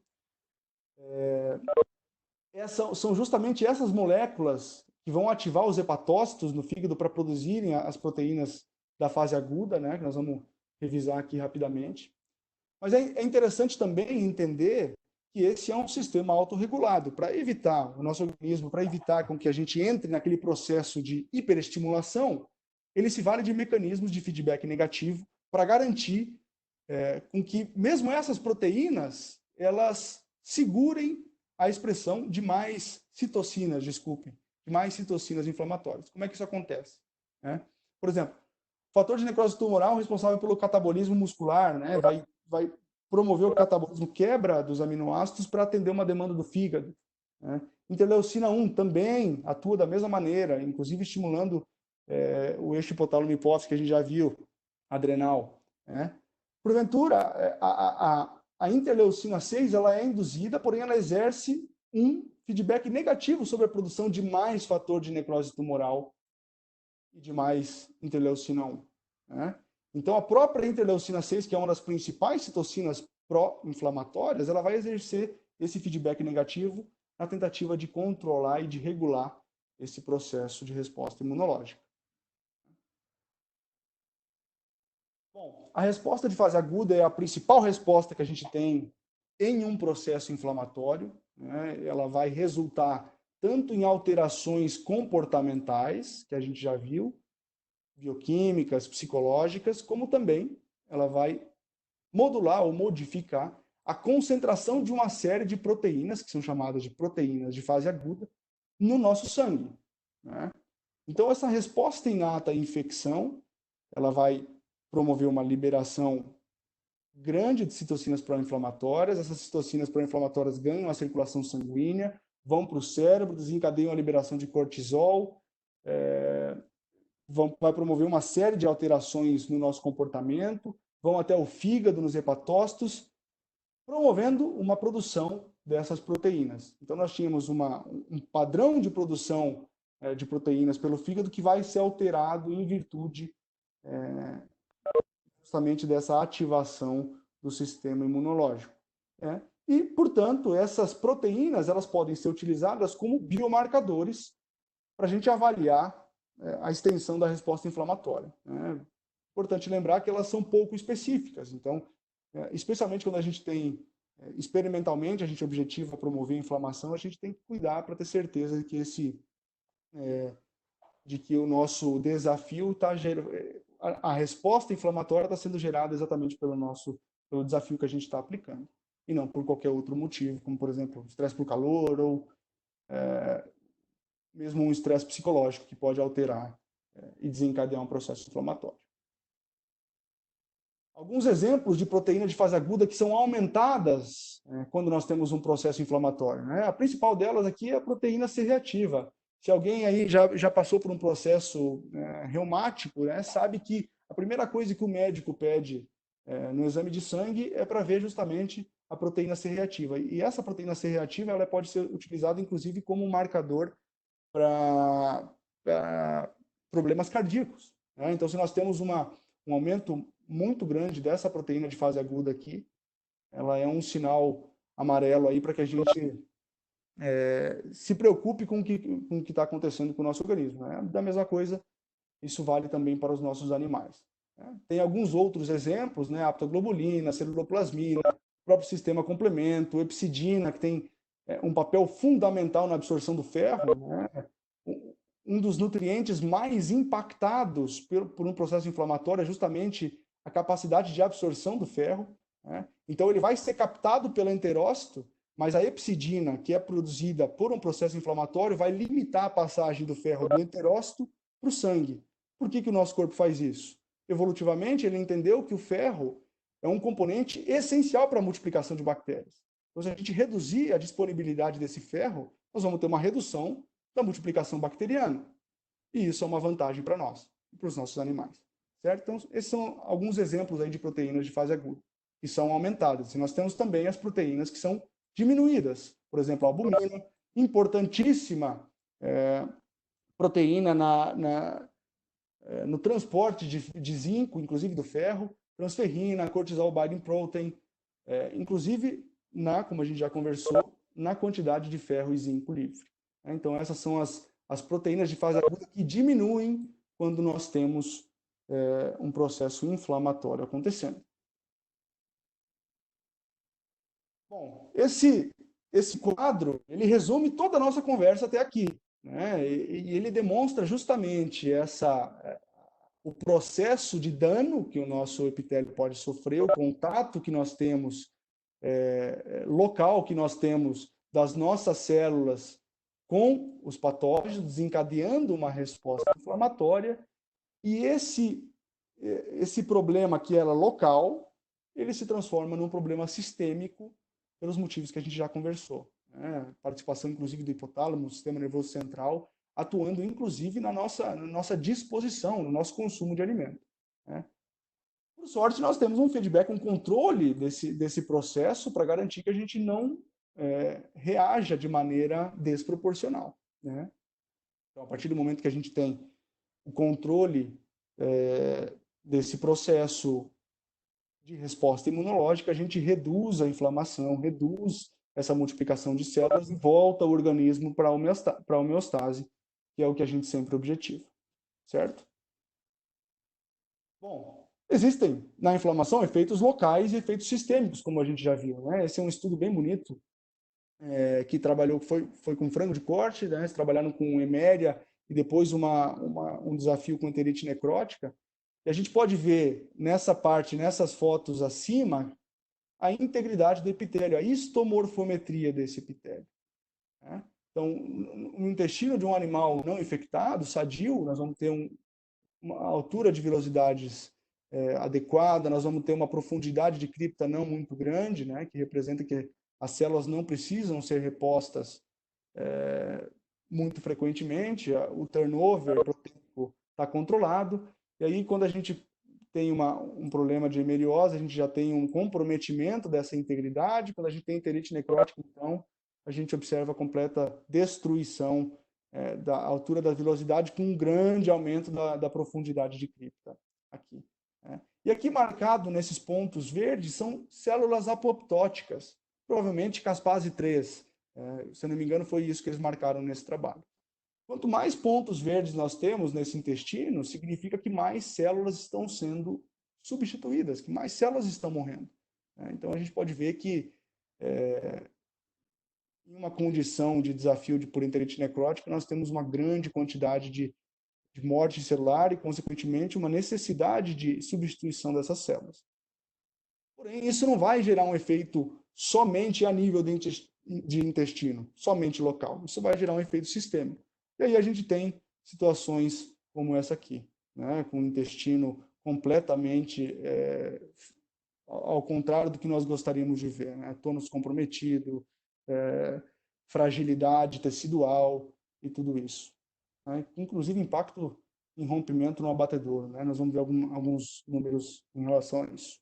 São justamente essas moléculas que vão ativar os hepatócitos no fígado para produzirem as proteínas da fase aguda, né, que nós vamos revisar aqui rapidamente. Mas é interessante também entender que esse é um sistema autorregulado, para evitar o nosso organismo, para evitar com que a gente entre naquele processo de hiperestimulação, ele se vale de mecanismos de feedback negativo para garantir com que mesmo essas proteínas, elas segurem a expressão de mais citocinas, de mais citocinas inflamatórias. Como é que isso acontece? Por exemplo, o fator de necrose tumoral responsável pelo catabolismo muscular, né, vai promover o catabolismo, quebra dos aminoácidos para atender uma demanda do fígado, né? Interleucina 1 também atua da mesma maneira, inclusive estimulando o eixo hipotálamo-hipófise, que a gente já viu, adrenal, né? Porventura, a interleucina 6 ela é induzida, porém ela exerce um feedback negativo sobre a produção de mais fator de necrose tumoral e de mais interleucina 1, né? Então, a própria interleucina 6, que é uma das principais citocinas pró-inflamatórias, ela vai exercer esse feedback negativo na tentativa de controlar e de regular esse processo de resposta imunológica. Bom, a resposta de fase aguda é a principal resposta que a gente tem em um processo inflamatório, né? Ela vai resultar tanto em alterações comportamentais, que a gente já viu, bioquímicas, psicológicas, como também ela vai modular ou modificar a concentração de uma série de proteínas, que são chamadas de proteínas de fase aguda, no nosso sangue, né? Então, essa resposta inata à infecção, ela vai promover uma liberação grande de citocinas pró-inflamatórias. Essas citocinas pró-inflamatórias ganham a circulação sanguínea, vão para o cérebro, desencadeiam a liberação de cortisol, vai promover uma série de alterações no nosso comportamento, vão até o fígado, nos hepatócitos, promovendo uma produção dessas proteínas. Então, nós tínhamos um padrão de produção de proteínas pelo fígado que vai ser alterado em virtude justamente dessa ativação do sistema imunológico. E, portanto, essas proteínas elas podem ser utilizadas como biomarcadores para a gente avaliar a extensão da resposta inflamatória. Importante lembrar que elas são pouco específicas. Então, especialmente quando a gente tem, experimentalmente, a gente objetiva promover a inflamação, a gente tem que cuidar para ter certeza de que o nosso desafio está a resposta inflamatória está sendo gerada exatamente pelo desafio que a gente está aplicando, e não por qualquer outro motivo, como, por exemplo, estresse por calor ou mesmo um estresse psicológico que pode alterar e desencadear um processo inflamatório. Alguns exemplos de proteínas de fase aguda que são aumentadas quando nós temos um processo inflamatório, né? A principal delas aqui é a proteína C reativa. Se alguém aí já passou por um processo reumático, né, sabe que a primeira coisa que o médico pede no exame de sangue é para ver justamente a proteína C reativa. E essa proteína C reativa ela pode ser utilizada, inclusive, como um marcador para problemas cardíacos, né? Então, se nós temos um aumento muito grande dessa proteína de fase aguda aqui, ela é um sinal amarelo aí para que a gente se preocupe com o que está acontecendo com o nosso organismo, né? Da mesma coisa, isso vale também para os nossos animais, né? Tem alguns outros exemplos, né? Aptoglobulina, celuloplasmina, o próprio sistema complemento, epsidina, que tem um papel fundamental na absorção do ferro, né? Um dos nutrientes mais impactados por um processo inflamatório é justamente a capacidade de absorção do ferro, né? Então, ele vai ser captado pelo enterócito, mas a epsidina, que é produzida por um processo inflamatório, vai limitar a passagem do ferro do enterócito para o sangue. Por que o nosso corpo faz isso? Evolutivamente, ele entendeu que o ferro é um componente essencial para a multiplicação de bactérias. Então, se a gente reduzir a disponibilidade desse ferro, nós vamos ter uma redução da multiplicação bacteriana. E isso é uma vantagem para nós e para os nossos animais. Certo? Então, esses são alguns exemplos aí de proteínas de fase aguda, que são aumentadas. E nós temos também as proteínas que são diminuídas. Por exemplo, a albumina, importantíssima proteína no transporte de zinco, inclusive do ferro, transferrina, cortisol binding protein, inclusive, como a gente já conversou, na quantidade de ferro e zinco livre. Então, essas são as proteínas de fase aguda que diminuem quando nós temos um processo inflamatório acontecendo. Bom, esse quadro, ele resume toda a nossa conversa até aqui, né? E ele demonstra justamente o processo de dano que o nosso epitélio pode sofrer, o contato que nós temos, local que nós temos das nossas células com os patógenos, desencadeando uma resposta inflamatória, e esse problema que era local, ele se transforma num problema sistêmico pelos motivos que a gente já conversou, né? Participação, inclusive, do hipotálamo, do sistema nervoso central, atuando, inclusive, na nossa disposição, no nosso consumo de alimento, né? Por sorte, nós temos um feedback, um controle desse processo para garantir que a gente não reaja de maneira desproporcional, né? Então, a partir do momento que a gente tem o controle desse processo de resposta imunológica, a gente reduz a inflamação, reduz essa multiplicação de células e volta o organismo para a homeostase, que é o que a gente sempre objetiva, certo? Bom, existem na inflamação efeitos locais e efeitos sistêmicos, como a gente já viu, né? Esse é um estudo bem bonito, que trabalhou, foi com frango de corte, né? Eles trabalharam com heméria e depois um desafio com enterite necrótica. E a gente pode ver nessa parte, nessas fotos acima, a integridade do epitélio, a histomorfometria desse epitélio, né? Então, no intestino de um animal não infectado, sadio, nós vamos ter uma altura de velocidades adequada, nós vamos ter uma profundidade de cripta não muito grande, né, que representa que as células não precisam ser repostas muito frequentemente, o turnover proteico está controlado, e aí quando a gente tem um problema de hemeriose, a gente já tem um comprometimento dessa integridade, quando a gente tem enterite necrótica, então, a gente observa a completa destruição da altura da velocidade com um grande aumento da profundidade de cripta aqui, né? E aqui marcado nesses pontos verdes são células apoptóticas, provavelmente caspase 3. Se eu não me engano, foi isso que eles marcaram nesse trabalho. Quanto mais pontos verdes nós temos nesse intestino, significa que mais células estão sendo substituídas, que mais células estão morrendo. Então, a gente pode ver que em uma condição de desafio por enterite necrótica, nós temos uma grande quantidade de morte celular e, consequentemente, uma necessidade de substituição dessas células. Porém, isso não vai gerar um efeito somente a nível de intestino, somente local. Isso vai gerar um efeito sistêmico. E aí a gente tem situações como essa aqui, né? Com o intestino completamente ao contrário do que nós gostaríamos de ver, né? Tônus comprometido, fragilidade tecidual e tudo isso, né? Inclusive impacto em rompimento no abatedouro, né? Nós vamos ver alguns números em relação a isso.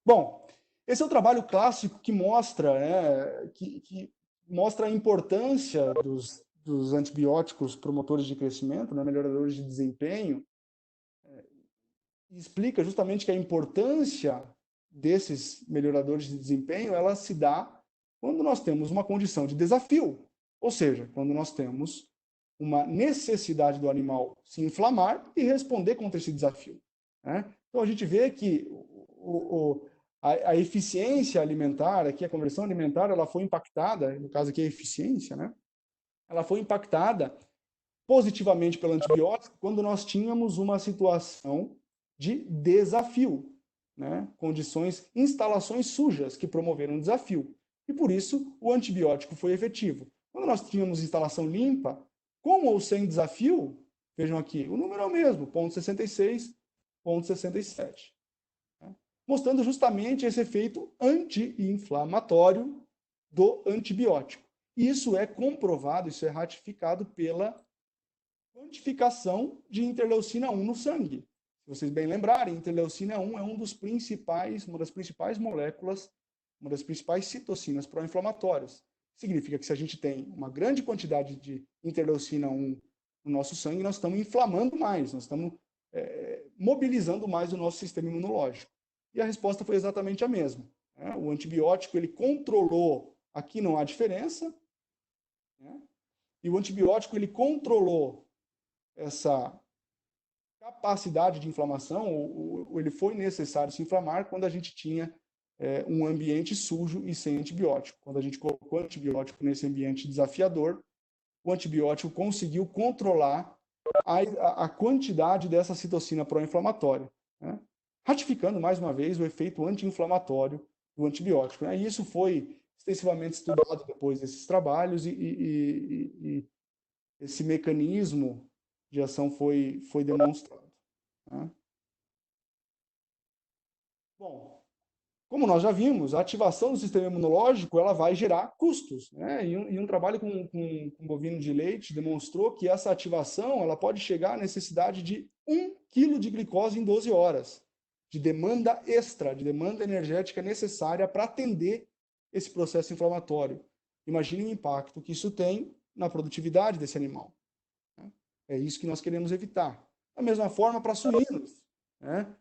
Bom, esse é o trabalho clássico que mostra, né, que mostra a importância dos antibióticos promotores de crescimento, né, melhoradores de desempenho, e explica justamente que a importância desses melhoradores de desempenho, ela se dá quando nós temos uma condição de desafio, ou seja, quando nós temos uma necessidade do animal se inflamar e responder contra esse desafio, né? Então a gente vê que a eficiência alimentar, aqui a conversão alimentar, ela foi impactada, no caso aqui a eficiência, né? Ela foi impactada positivamente pelo antibiótico quando nós tínhamos uma situação de desafio, né? Condições, instalações sujas que promoveram um desafio. E por isso o antibiótico foi efetivo. Quando nós tínhamos instalação limpa, com ou sem desafio, vejam aqui, o número é o mesmo, 0,66, 0,67. Né? Mostrando justamente esse efeito anti-inflamatório do antibiótico. Isso é comprovado, isso é ratificado pela quantificação de interleucina 1 no sangue. Se vocês bem lembrarem, interleucina 1 é uma das principais moléculas, uma das principais citocinas pró-inflamatórias. Significa que se a gente tem uma grande quantidade de interleucina 1 no nosso sangue, nós estamos inflamando mais, nós estamos mobilizando mais o nosso sistema imunológico. E a resposta foi exatamente a mesma. Né? O antibiótico, ele controlou, aqui não há diferença, né? E o antibiótico, ele controlou essa capacidade de inflamação, ou ele foi necessário se inflamar quando a gente tinha um ambiente sujo e sem antibiótico. Quando a gente colocou antibiótico nesse ambiente desafiador, o antibiótico conseguiu controlar a quantidade dessa citocina pró-inflamatória, né? Ratificando, mais uma vez, o efeito anti-inflamatório do antibiótico. Né? E isso foi extensivamente estudado depois desses trabalhos e esse mecanismo de ação foi demonstrado. Né? Bom, como nós já vimos, a ativação do sistema imunológico ela vai gerar custos. Né? E um trabalho com bovino de leite demonstrou que essa ativação ela pode chegar à necessidade de 1 kg de glicose em 12 horas, de demanda extra, de demanda energética necessária para atender esse processo inflamatório. Imagine o impacto que isso tem na produtividade desse animal. Né? É isso que nós queremos evitar. Da mesma forma para suínos. Né?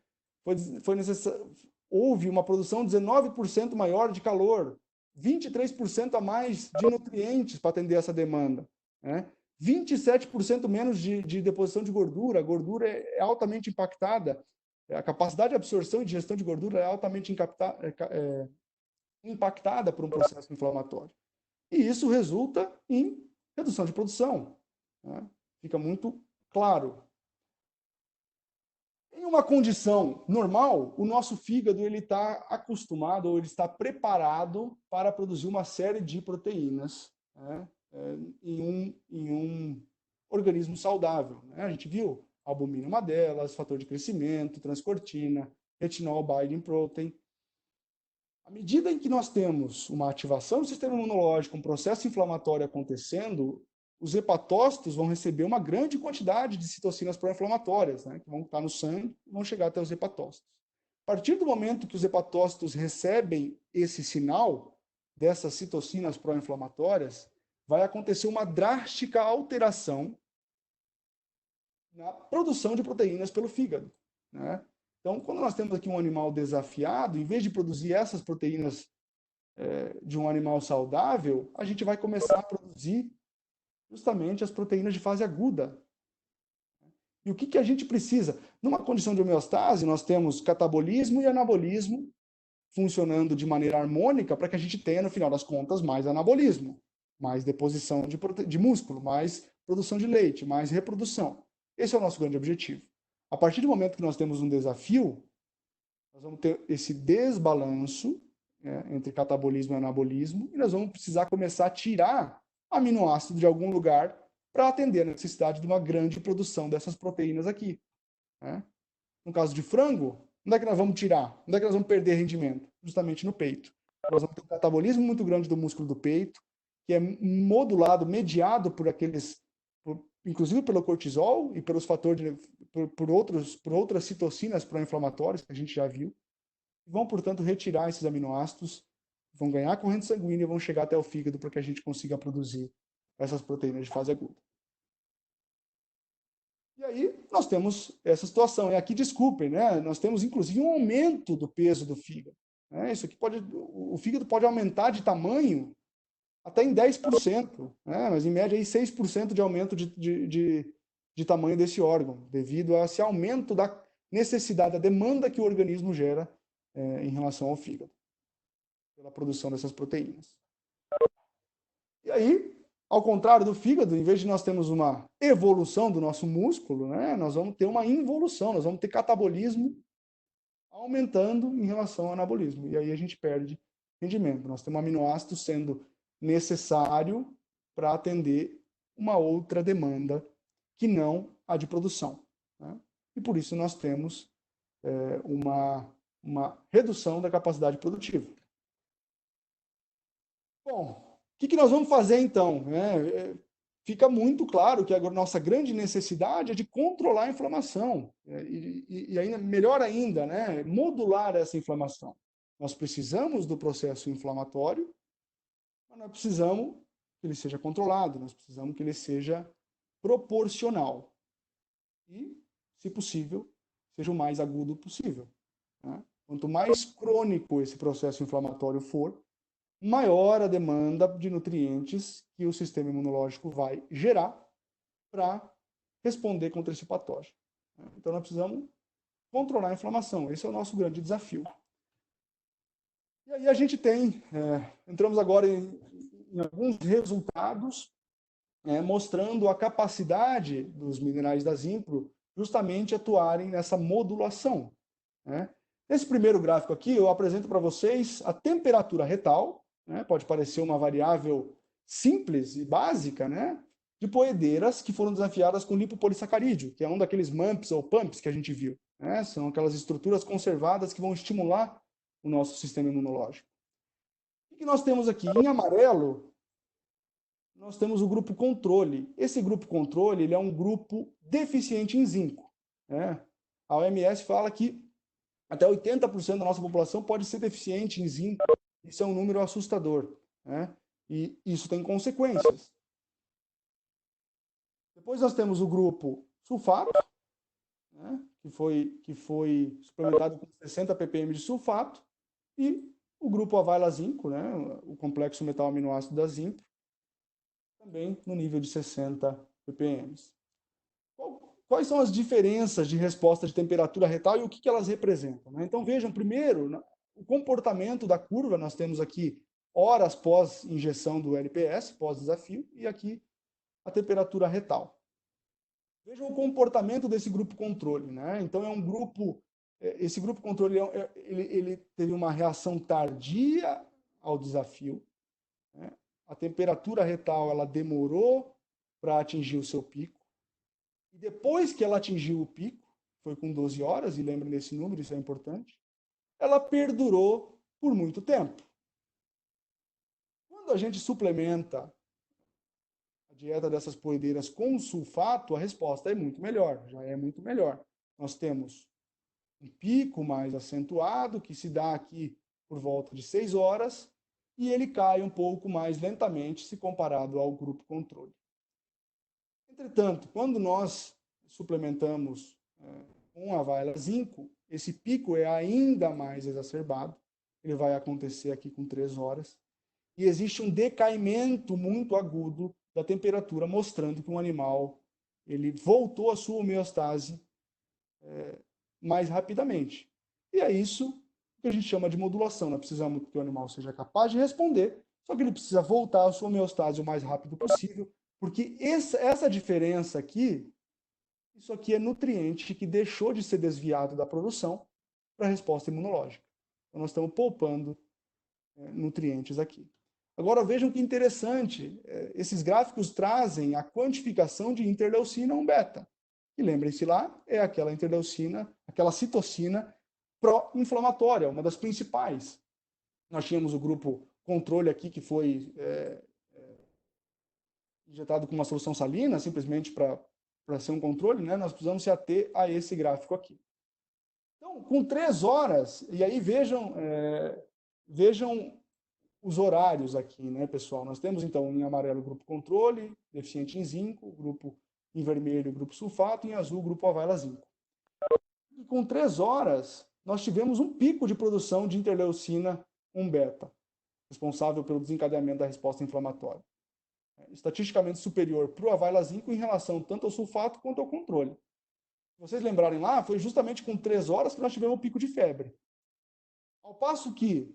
Foi necessário, houve uma produção 19% maior de calor, 23% a mais de nutrientes para atender essa demanda, né? 27% menos de deposição de gordura. A gordura é altamente impactada, a capacidade de absorção e digestão de gordura é altamente impactada por um processo inflamatório. E isso resulta em redução de produção. Né? Fica muito claro. Em uma condição normal, o nosso fígado ele está acostumado ou ele está preparado para produzir uma série de proteínas, né, em um organismo saudável. Né? A gente viu, albumina é uma delas, fator de crescimento, transcortina, retinol binding protein. À medida em que nós temos uma ativação do sistema imunológico, um processo inflamatório acontecendo, os hepatócitos vão receber uma grande quantidade de citocinas pró-inflamatórias, né, que vão estar no sangue e vão chegar até os hepatócitos. A partir do momento que os hepatócitos recebem esse sinal dessas citocinas pró-inflamatórias, vai acontecer uma drástica alteração na produção de proteínas pelo fígado. Né? Então, quando nós temos aqui um animal desafiado, em vez de produzir essas proteínas de um animal saudável, a gente vai começar a produzir justamente as proteínas de fase aguda. E o que a gente precisa? Numa condição de homeostase, nós temos catabolismo e anabolismo funcionando de maneira harmônica para que a gente tenha, no final das contas, mais anabolismo, mais deposição de músculo, mais produção de leite, mais reprodução. Esse é o nosso grande objetivo. A partir do momento que nós temos um desafio, nós vamos ter esse desbalanço, né, entre catabolismo e anabolismo, e nós vamos precisar começar a tirar aminoácido de algum lugar para atender a necessidade de uma grande produção dessas proteínas aqui. Né? No caso de frango, onde é que nós vamos tirar? Onde é que nós vamos perder rendimento? Justamente no peito. Nós vamos ter um catabolismo muito grande do músculo do peito, que é modulado, mediado por inclusive pelo cortisol e pelos fatores, por outras citocinas pró-inflamatórias que a gente já viu, vão, portanto, retirar esses aminoácidos, vão ganhar corrente sanguínea e vão chegar até o fígado para que a gente consiga produzir essas proteínas de fase aguda. E aí nós temos essa situação. E aqui, desculpem, né? Nós temos, inclusive, um aumento do peso do fígado. Né? Isso aqui o fígado pode aumentar de tamanho até em 10%, né? Mas em média aí 6% de aumento de tamanho desse órgão, devido a esse aumento da necessidade, da demanda que o organismo gera em relação ao fígado, pela produção dessas proteínas. E aí, ao contrário do fígado, em vez de nós termos uma evolução do nosso músculo, né, nós vamos ter uma involução, nós vamos ter catabolismo aumentando em relação ao anabolismo. E aí a gente perde rendimento. Nós temos um aminoácido sendo necessário para atender uma outra demanda que não a de produção. Né? E por isso nós temos uma redução da capacidade produtiva. Bom, o que nós vamos fazer então? Fica muito claro que a nossa grande necessidade é de controlar a inflamação e ainda melhor ainda, né, modular essa inflamação. Nós precisamos do processo inflamatório, mas nós precisamos que ele seja controlado, nós precisamos que ele seja proporcional e, se possível, seja o mais agudo possível. Né? Quanto mais crônico esse processo inflamatório for, maior a demanda de nutrientes que o sistema imunológico vai gerar para responder contra esse patógeno. Então, nós precisamos controlar a inflamação. Esse é o nosso grande desafio. E aí a gente tem, entramos agora em alguns resultados, mostrando a capacidade dos minerais da Zimpro justamente atuarem nessa modulação. Nesse primeiro gráfico aqui, eu apresento para vocês a temperatura retal, pode parecer uma variável simples e básica, de poedeiras que foram desafiadas com lipopolissacarídeo, que é um daqueles MUMPs ou PUMPs que a gente viu. São aquelas estruturas conservadas que vão estimular o nosso sistema imunológico. O que nós temos aqui? Em amarelo, nós temos o grupo controle. Esse grupo controle ele é um grupo deficiente em zinco. A OMS fala que até 80% da nossa população pode ser deficiente em zinco. Isso é um número assustador. E isso tem consequências. Depois nós temos o grupo sulfato, que foi suplementado com 60 ppm de sulfato, e o grupo Availa-zinco, o complexo metal-aminoácido da zinco, também no nível de 60 ppm. Quais são as diferenças de resposta de temperatura retal e o que elas representam? Então vejam, primeiro, o comportamento da curva, nós temos aqui horas pós injeção do LPS, pós-desafio, e aqui a temperatura retal. Vejam o comportamento desse grupo controle. Então é um grupo, esse grupo controle ele teve uma reação tardia ao desafio. A temperatura retal ela demorou para atingir o seu pico. E depois que ela atingiu o pico, foi com 12 horas, e lembrem desse número, isso é importante, ela perdurou por muito tempo. Quando a gente suplementa a dieta dessas poedeiras com sulfato, a resposta é muito melhor, já é muito melhor. Nós temos um pico mais acentuado, que se dá aqui por volta de 6 horas, e ele cai um pouco mais lentamente se comparado ao grupo controle. Entretanto, quando nós suplementamos com a Availa-zinco, esse pico é ainda mais exacerbado, ele vai acontecer aqui com 3 horas, e existe um decaimento muito agudo da temperatura, mostrando que um animal ele voltou à sua homeostase mais rapidamente. E é isso que a gente chama de modulação. Nós precisamos que o animal seja capaz de responder, só que ele precisa voltar à sua homeostase o mais rápido possível, porque essa diferença aqui, isso aqui é nutriente que deixou de ser desviado da produção para a resposta imunológica. Então, nós estamos poupando nutrientes aqui. Agora, vejam que interessante, esses gráficos trazem a quantificação de interleucina 1-beta. E lembrem-se lá, é aquela interleucina, aquela citocina pró-inflamatória, uma das principais. Nós tínhamos o grupo controle aqui, que foi injetado com uma solução salina, simplesmente para ser um controle, né, nós precisamos se ater a esse gráfico aqui. Então, com 3 horas, e aí vejam os horários aqui, né, pessoal? Nós temos, então, em amarelo o grupo controle, deficiente em zinco, grupo em vermelho o grupo sulfato, e em azul o grupo availa zinco. E com 3 horas, nós tivemos um pico de produção de interleucina 1-beta, responsável pelo desencadeamento da resposta inflamatória. Estatisticamente superior para o availa zinco em relação tanto ao sulfato quanto ao controle. Se vocês lembrarem lá, foi justamente com 3 horas que nós tivemos o pico de febre. Ao passo que,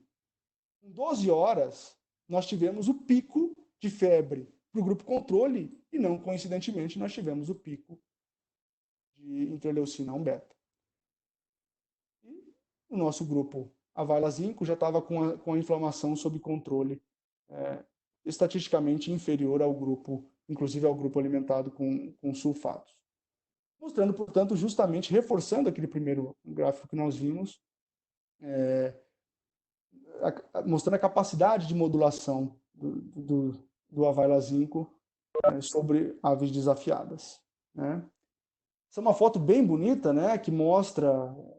com 12 horas, nós tivemos o pico de febre para o grupo controle e não coincidentemente nós tivemos o pico de interleucina 1-beta. E o nosso grupo availa zinco já estava com a inflamação sob controle, estatisticamente inferior ao grupo, inclusive ao grupo alimentado com sulfatos. Mostrando, portanto, justamente, reforçando aquele primeiro gráfico que nós vimos, mostrando a capacidade de modulação do availa zinco sobre aves desafiadas, né? Essa é uma foto bem bonita, né, que mostra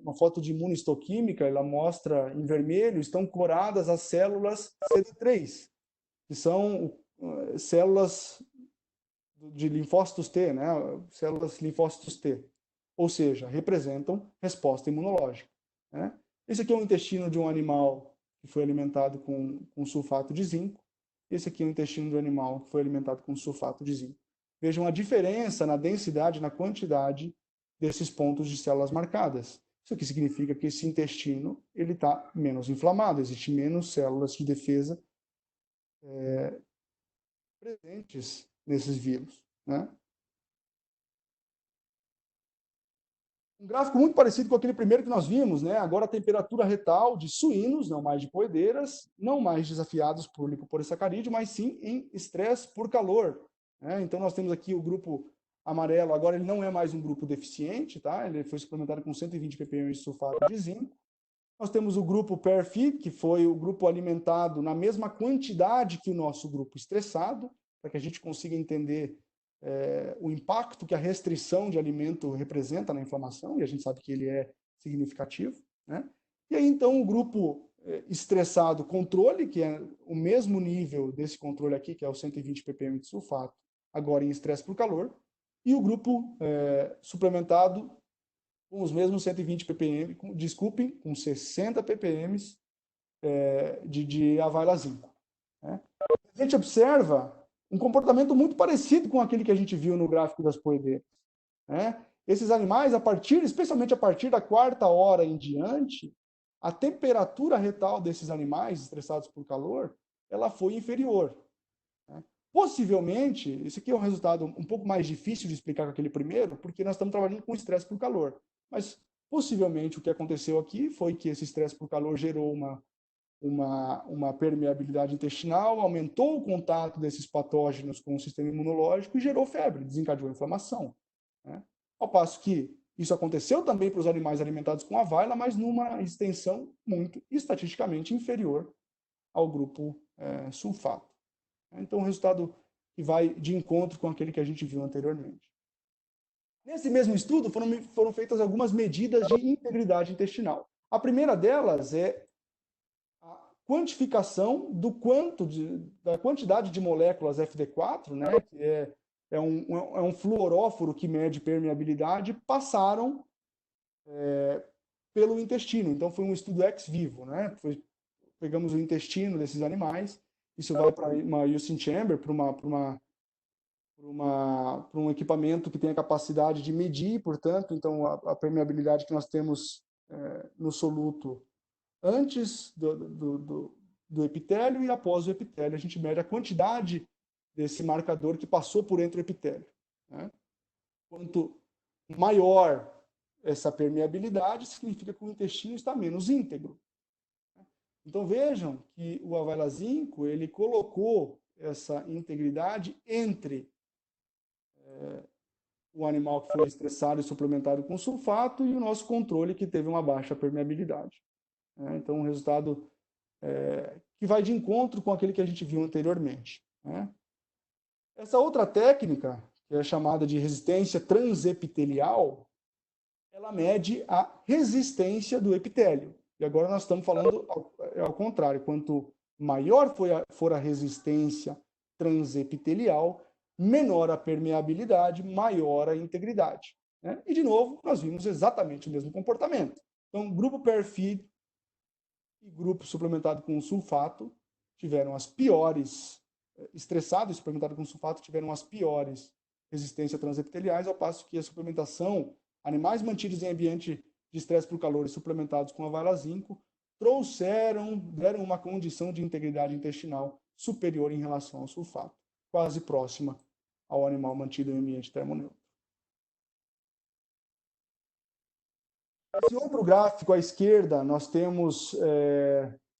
uma foto de imunohistoquímica. Ela mostra em vermelho, estão coradas as células CD3, que são células de linfócitos T, né, células linfócitos T, ou seja, representam resposta imunológica, né? Esse aqui é o intestino de um animal que foi alimentado com sulfato de zinco. Esse aqui é o intestino do animal que foi alimentado com sulfato de zinco. Vejam a diferença na densidade, na quantidade desses pontos de células marcadas. Isso aqui significa que esse intestino está menos inflamado, existe menos células de defesa presentes nesses vírus, né? Um gráfico muito parecido com aquele primeiro que nós vimos, né? Agora a temperatura retal de suínos, não mais de poedeiras, não mais desafiados por lipopolissacarídeo, mas sim em estresse por calor, né? Então nós temos aqui o grupo amarelo, agora ele não é mais um grupo deficiente, tá? Ele foi suplementado com 120 ppm de sulfato de zinco. Nós temos o grupo PERFIT, que foi o grupo alimentado na mesma quantidade que o nosso grupo estressado, para que a gente consiga entender o impacto que a restrição de alimento representa na inflamação, e a gente sabe que ele é significativo, né? E aí, então, o grupo estressado controle, que é o mesmo nível desse controle aqui, que é o 120 ppm de sulfato, agora em estresse por calor, e o grupo suplementado com os mesmos 120 ppm, com 60 ppm de availa zinco, né? A gente observa um comportamento muito parecido com aquele que a gente viu no gráfico das poedeiras, né? Esses animais, especialmente a partir da 4ª hora em diante, a temperatura retal desses animais estressados por calor, ela foi inferior, né? Possivelmente, esse aqui é um resultado um pouco mais difícil de explicar que aquele primeiro, porque nós estamos trabalhando com estresse por calor. Mas, possivelmente, o que aconteceu aqui foi que esse estresse por calor gerou uma permeabilidade intestinal, aumentou o contato desses patógenos com o sistema imunológico e gerou febre, desencadeou inflamação, né? Ao passo que isso aconteceu também para os animais alimentados com availa, mas numa extensão muito estatisticamente inferior ao grupo sulfato. Então, o resultado que vai de encontro com aquele que a gente viu anteriormente. Nesse mesmo estudo, foram feitas algumas medidas de integridade intestinal. A primeira delas é a quantificação da quantidade de moléculas FD4, né, que é um fluoróforo que mede permeabilidade, passaram pelo intestino. Então, foi um estudo ex vivo, né? Pegamos o intestino desses animais, isso vai para uma Houston Chamber, para um equipamento que tem a capacidade de medir, portanto, então a permeabilidade que nós temos no soluto antes do epitélio e após o epitélio. A gente mede a quantidade desse marcador que passou por entre o epitélio, né? Quanto maior essa permeabilidade, significa que o intestino está menos íntegro. Então vejam que o availa zinco, ele colocou essa integridade entre o animal que foi estressado e suplementado com sulfato e o nosso controle que teve uma baixa permeabilidade. Então, um resultado que vai de encontro com aquele que a gente viu anteriormente, né? Essa outra técnica, que é chamada de resistência transepitelial, ela mede a resistência do epitélio. E agora nós estamos falando ao contrário. Quanto maior for a resistência transepitelial, menor a permeabilidade, maior a integridade. Né? E, de novo, nós vimos exatamente o mesmo comportamento. Então, grupo perfil e grupo suplementado com sulfato tiveram as piores, estressado e suplementado com sulfato tiveram as piores resistências transepiteliais, ao passo que a suplementação, animais mantidos em ambiente de estresse por calor e suplementados com a valazinco, deram uma condição de integridade intestinal superior em relação ao sulfato, quase próxima ao animal mantido em ambiente termoneutro. Esse outro gráfico à esquerda, nós temos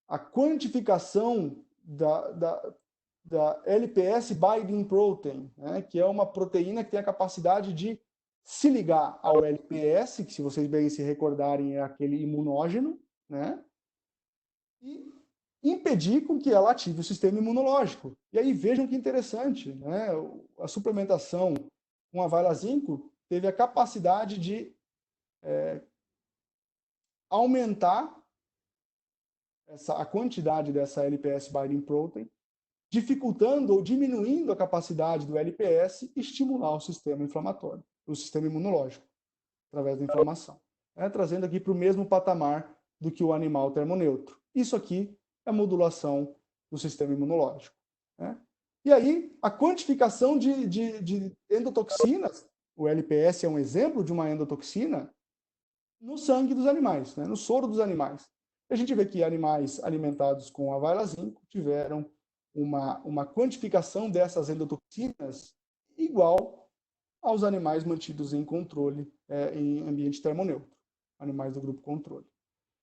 a quantificação da LPS binding protein, né, que é uma proteína que tem a capacidade de se ligar ao LPS, que, se vocês bem se recordarem, é aquele imunógeno, né, e impedir com que ela ative o sistema imunológico. E aí vejam que interessante, né, a suplementação com a valazinco teve a capacidade de aumentar a quantidade dessa LPS binding protein, dificultando ou diminuindo a capacidade do LPS estimular o sistema inflamatório, o sistema imunológico, através da inflamação. Trazendo aqui para o mesmo patamar do que o animal termoneutro. Isso aqui é a modulação do sistema imunológico. E aí, a quantificação de endotoxinas, o LPS é um exemplo de uma endotoxina, no sangue dos animais, no soro dos animais. A gente vê que animais alimentados com a valazinco tiveram uma quantificação dessas endotoxinas igual aos animais mantidos em controle em ambiente termoneutro, animais do grupo controle.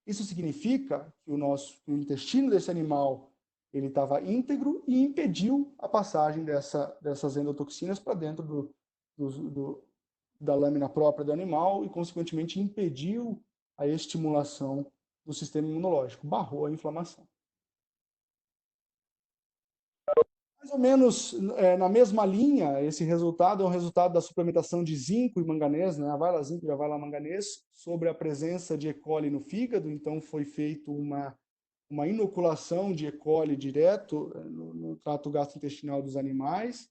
Isso significa que o intestino desse animal ele estava íntegro e impediu a passagem dessas endotoxinas para dentro da lâmina própria do animal e, consequentemente, impediu a estimulação do sistema imunológico, barrou a inflamação. Mais ou menos na mesma linha, esse resultado é um resultado da suplementação de zinco e manganês, a valazinco e a valamanganês, sobre a presença de E. coli no fígado. Então, foi feita uma inoculação de E. coli direto no trato gastrointestinal dos animais.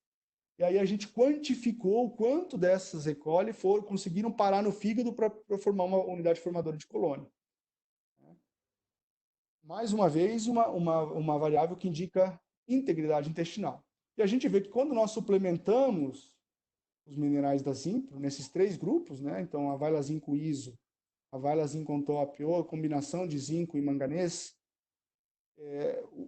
E aí a gente quantificou o quanto dessas E. coli conseguiram parar no fígado para formar uma unidade formadora de colônia. Mais uma vez, uma variável que indica integridade intestinal. E a gente vê que quando nós suplementamos os minerais da Zimpro, nesses três grupos, então a Vailazinco ISO, a Vailazinco on top ou a combinação de zinco e manganês,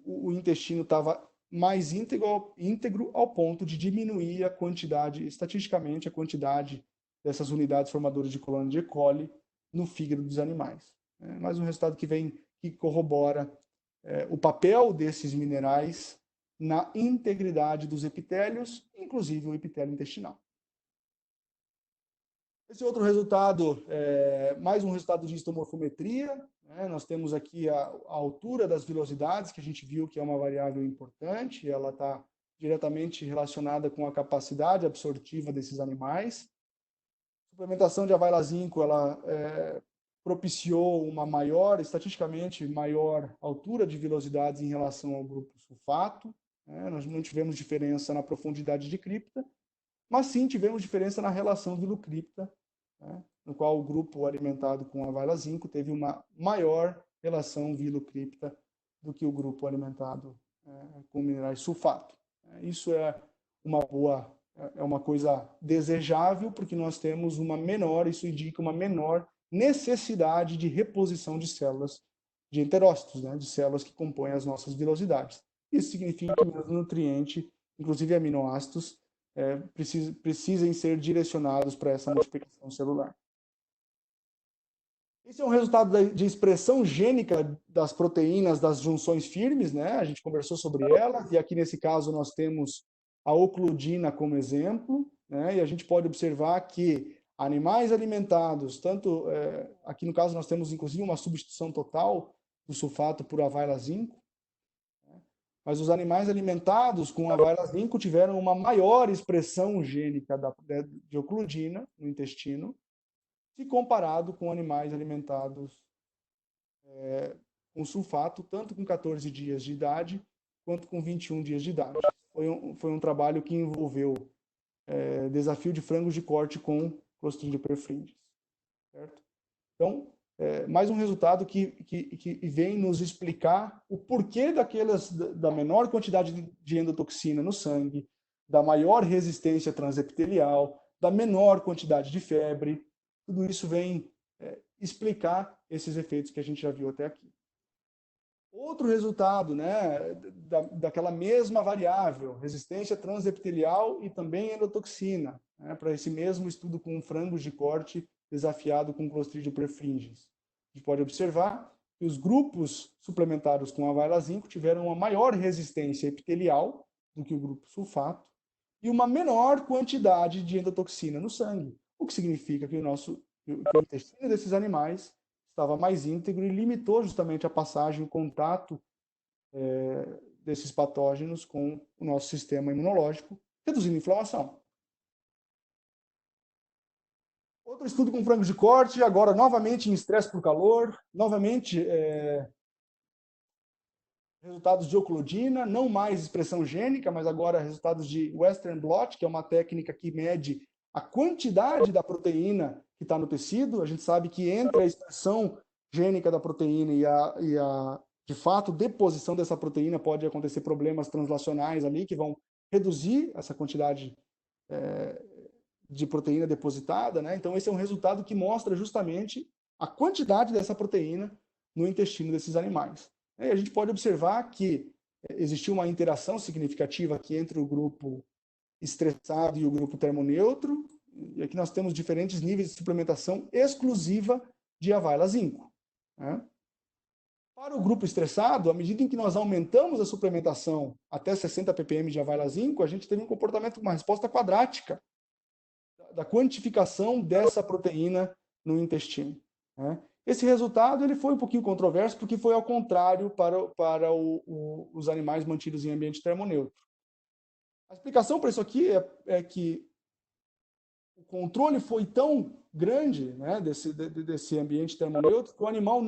o intestino estava mais íntegro ao ponto de diminuir a quantidade, estatisticamente, a quantidade dessas unidades formadoras de colônia de E. coli no fígado dos animais. Mais um resultado que corrobora o papel desses minerais na integridade dos epitélios, inclusive o epitélio intestinal. Esse outro resultado, mais um resultado de histomorfometria. Nós temos aqui a altura das vilosidades, que a gente viu que é uma variável importante, ela está diretamente relacionada com a capacidade absortiva desses animais. A suplementação de availazinco, ela propiciou uma estatisticamente maior altura de vilosidades em relação ao grupo sulfato. Nós não tivemos diferença na profundidade de cripta, mas sim tivemos diferença na relação vilo-cripta, no qual o grupo alimentado com a valazinco teve uma maior relação vilo-cripta do que o grupo alimentado com minerais sulfato. Isso é uma coisa desejável, porque nós temos isso indica uma menor necessidade de reposição de células de enterócitos, de células que compõem as nossas vilosidades. Isso significa que o nutriente, inclusive aminoácidos, precisem ser direcionados para essa multiplicação celular. Esse é um resultado de expressão gênica das proteínas das junções firmes, a gente conversou sobre elas, e aqui nesse caso nós temos a ocludina como exemplo, e a gente pode observar que animais alimentados, aqui no caso nós temos inclusive uma substituição total do sulfato por availazinco, mas os animais alimentados com a vaila-zinco tiveram uma maior expressão gênica de ocludina no intestino, se comparado com animais alimentados com sulfato, tanto com 14 dias de idade, quanto com 21 dias de idade. Foi um trabalho que envolveu desafio de frangos de corte com Clostridium perfringens. Certo? Então, mais um resultado que vem nos explicar o porquê da menor quantidade de endotoxina no sangue, da maior resistência transepitelial, da menor quantidade de febre. Tudo isso vem explicar esses efeitos que a gente já viu até aqui. Outro resultado, né, daquela mesma variável, resistência transepitelial e também endotoxina, né, para esse mesmo estudo com frangos de corte desafiado com Clostridium perfringens. A gente pode observar que os grupos suplementados com a vaila-zinco tiveram uma maior resistência epitelial do que o grupo sulfato e uma menor quantidade de endotoxina no sangue, o que significa que o intestino desses animais estava mais íntegro e limitou justamente a passagem, o contato desses patógenos com o nosso sistema imunológico, reduzindo a inflamação. Outro estudo com frangos de corte, agora novamente em estresse por calor, novamente resultados de ocludina, não mais expressão gênica, mas agora resultados de Western blot, que é uma técnica que mede a quantidade da proteína que está no tecido. A gente sabe que entre a expressão gênica da proteína e a de fato, deposição dessa proteína pode acontecer problemas translacionais ali, que vão reduzir essa quantidade de proteína depositada, né? Então, esse é um resultado que mostra justamente a quantidade dessa proteína no intestino desses animais. E a gente pode observar que existiu uma interação significativa aqui entre o grupo estressado e o grupo termoneutro, e aqui nós temos diferentes níveis de suplementação exclusiva de availa-zinco, né? Para o grupo estressado, à medida em que nós aumentamos a suplementação até 60 ppm de availa-zinco, a gente teve um comportamento, uma resposta quadrática da quantificação dessa proteína no intestino, né? Esse resultado ele foi um pouquinho controverso, porque foi ao contrário para os animais mantidos em ambiente termoneutro. A explicação para isso aqui é que o controle foi tão grande, né, desse ambiente termoneutro, que o animal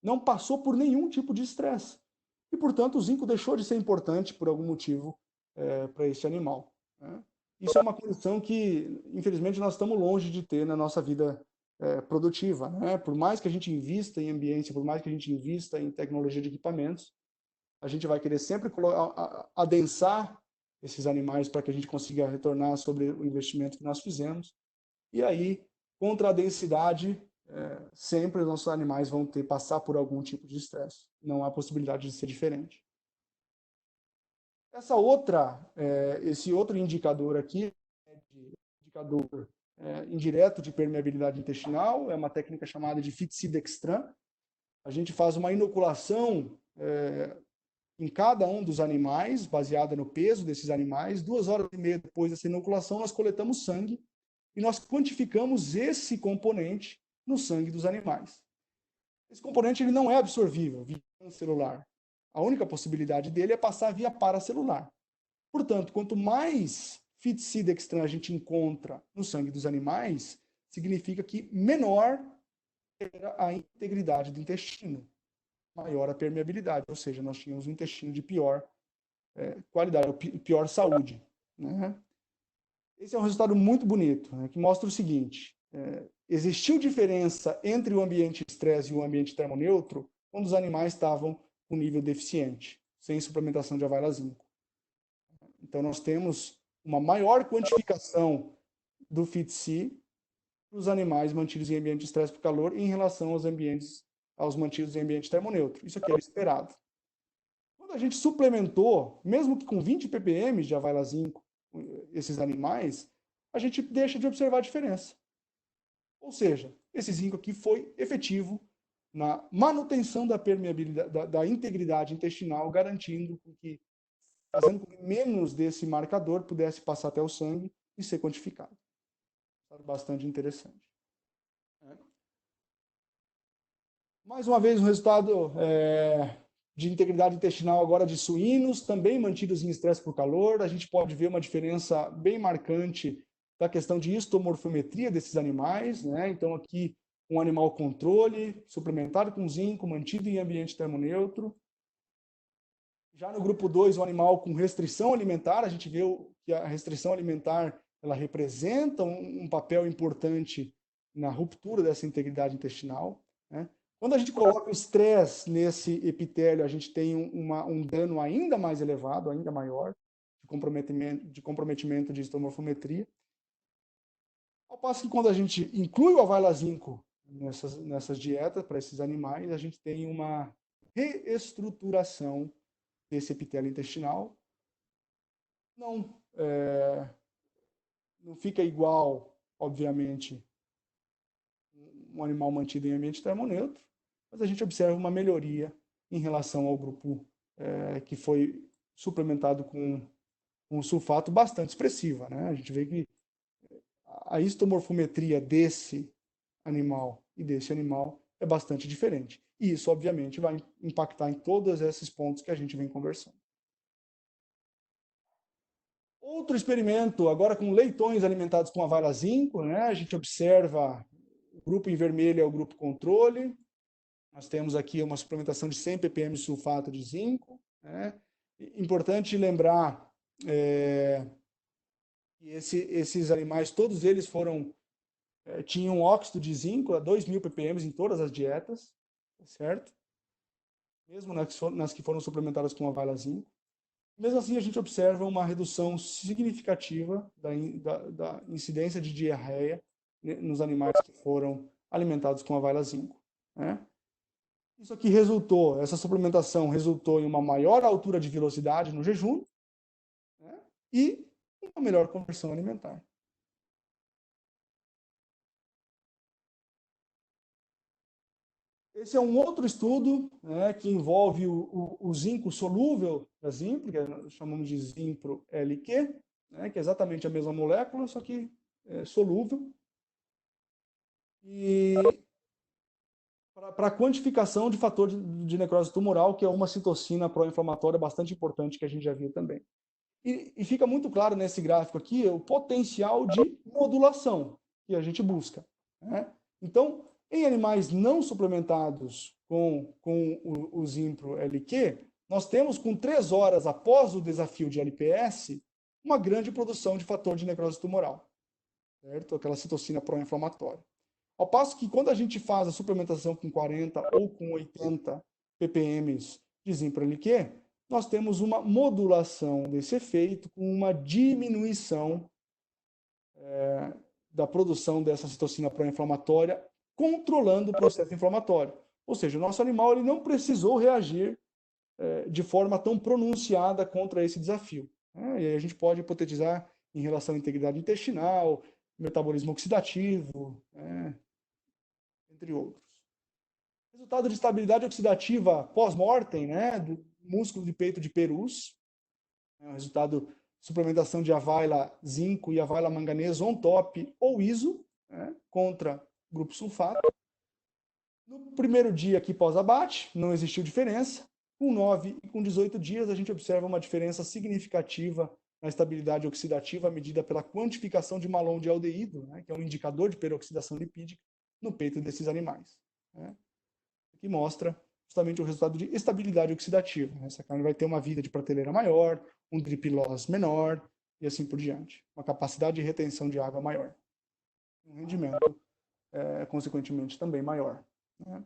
não passou por nenhum tipo de estresse. E, portanto, o zinco deixou de ser importante por algum motivo para esse animal, né? Isso é uma condição que, infelizmente, nós estamos longe de ter na nossa vida produtiva, né? Por mais que a gente invista em ambiente, por mais que a gente invista em tecnologia de equipamentos, a gente vai querer sempre adensar esses animais para que a gente consiga retornar sobre o investimento que nós fizemos. E aí, contra a densidade, sempre os nossos animais vão passar por algum tipo de estresse. Não há possibilidade de ser diferente. Esse outro indicador aqui, indicador indireto de permeabilidade intestinal, é uma técnica chamada de Fitsidextran. A gente faz uma inoculação em cada um dos animais, baseada no peso desses animais. 2 horas e meia depois dessa inoculação, nós coletamos sangue e nós quantificamos esse componente no sangue dos animais. Esse componente ele não é absorvível via celular. A única possibilidade dele é passar via paracelular. Portanto, quanto mais Fitsidextran a gente encontra no sangue dos animais, significa que menor era a integridade do intestino, maior a permeabilidade, ou seja, nós tínhamos um intestino de pior qualidade, pior saúde, né? Esse é um resultado muito bonito, né, que mostra o seguinte: existiu diferença entre o ambiente estresse e o ambiente termoneutro quando os animais estavam com nível deficiente, sem suplementação de availa-zinco. Então, nós temos uma maior quantificação do FIT-C para os animais mantidos em ambiente de estresse por calor em relação aos mantidos em ambiente termoneutro. Isso aqui era esperado. Quando a gente suplementou, mesmo que com 20 ppm de availa-zinco, esses animais, a gente deixa de observar a diferença. Ou seja, esse zinco aqui foi efetivo na manutenção da permeabilidade, da integridade intestinal, fazendo com que menos desse marcador pudesse passar até o sangue e ser quantificado. Bastante interessante. Mais uma vez, um resultado de integridade intestinal agora de suínos, também mantidos em estresse por calor. A gente pode ver uma diferença bem marcante da questão de histomorfometria desses animais, né? Então, aqui, um animal controle, suplementado com zinco, mantido em ambiente termoneutro. Já no grupo 2, um animal com restrição alimentar, a gente vê que a restrição alimentar ela representa um papel importante na ruptura dessa integridade intestinal, né? Quando a gente coloca o estresse nesse epitélio, a gente tem um dano ainda mais elevado, ainda maior, de comprometimento de histomorfometria. Ao passo que quando a gente inclui o availazinco nessas dietas para esses animais, a gente tem uma reestruturação desse epitélio intestinal. Não fica igual, obviamente, um animal mantido em ambiente termoneutro, mas a gente observa uma melhoria em relação ao grupo que foi suplementado com um sulfato bastante expressiva, né? A gente vê que a histomorfometria desse animal e desse animal é bastante diferente. E isso, obviamente, vai impactar em todos esses pontos que a gente vem conversando. Outro experimento, agora com leitões alimentados com availazinco, né? A gente observa o grupo em vermelho é o grupo controle. Nós temos aqui uma suplementação de 100 ppm de sulfato de zinco, né? Importante lembrar que esses animais, todos eles tinham óxido de zinco a 2.000 ppm em todas as dietas, certo? Mesmo nas que foram suplementadas com availazinco. Mesmo assim, a gente observa uma redução significativa da incidência de diarreia nos animais que foram alimentados com availazinco, né? Isso aqui essa suplementação resultou em uma maior altura de velocidade no jejum, né? E uma melhor conversão alimentar. Esse é um outro estudo, né, que envolve o zinco solúvel da Zimpro, que nós chamamos de Zimpro-LQ, né, que é exatamente a mesma molécula, só que solúvel. E para a quantificação de fator de necrose tumoral, que é uma citocina pró-inflamatória bastante importante, que a gente já viu também. E fica muito claro nesse gráfico aqui o potencial de modulação que a gente busca, né? Então, em animais não suplementados com o Zimpro-LQ, nós temos, com 3 horas após o desafio de LPS, uma grande produção de fator de necrose tumoral, certo? Aquela citocina pró-inflamatória. Ao passo que, quando a gente faz a suplementação com 40 ou com 80 ppm de Zimpro-LQ, nós temos uma modulação desse efeito com uma diminuição da produção dessa citocina pró-inflamatória, controlando o processo inflamatório. Ou seja, o nosso animal ele não precisou reagir de forma tão pronunciada contra esse desafio, né? E aí a gente pode hipotetizar em relação à integridade intestinal, metabolismo oxidativo, né? Entre outros. Resultado de estabilidade oxidativa pós-mortem, né, do músculo de peito de perus, o resultado de suplementação de availa zinco e availa manganês on top ou ISO, né, contra grupo sulfato. No primeiro dia aqui pós-abate, não existiu diferença. Com 9 e com 18 dias, a gente observa uma diferença significativa na estabilidade oxidativa medida pela quantificação de malon de aldeído, né, que é um indicador de peroxidação lipídica no peito desses animais, né, que mostra justamente o resultado de estabilidade oxidativa. Essa carne vai ter uma vida de prateleira maior, um drip loss menor e assim por diante. Uma capacidade de retenção de água maior. Um rendimento, consequentemente, também maior, né?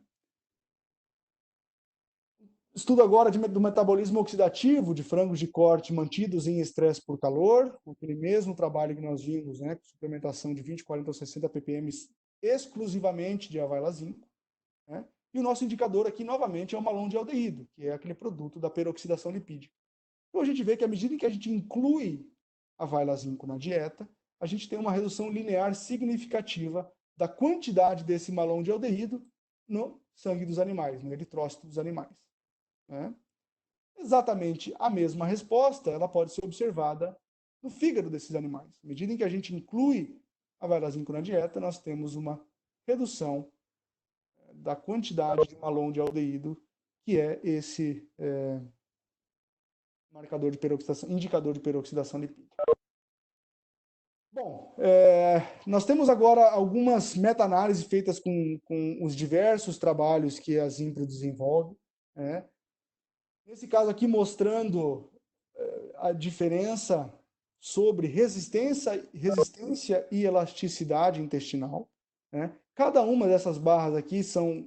Estudo agora do metabolismo oxidativo de frangos de corte mantidos em estresse por calor, aquele mesmo trabalho que nós vimos, né, com suplementação de 20, 40 ou 60 ppm exclusivamente de availazinco, né? E o nosso indicador aqui, novamente, é o malon de aldeído, que é aquele produto da peroxidação lipídica. Então, a gente vê que, à medida em que a gente inclui a availazinco na dieta, a gente tem uma redução linear significativa da quantidade desse malon de aldeído no sangue dos animais, no eritrócito dos animais, né? Exatamente a mesma resposta, ela pode ser observada no fígado desses animais. À medida em que a gente inclui a availazinco na dieta, nós temos uma redução da quantidade de malon de aldeído que é esse marcador de peroxidação, indicador de peroxidação lipídica. Bom, nós temos agora algumas meta-análises feitas com os diversos trabalhos que a Zimpro desenvolve, né? Nesse caso aqui, mostrando a diferença sobre resistência e elasticidade intestinal, né? Cada uma dessas barras aqui são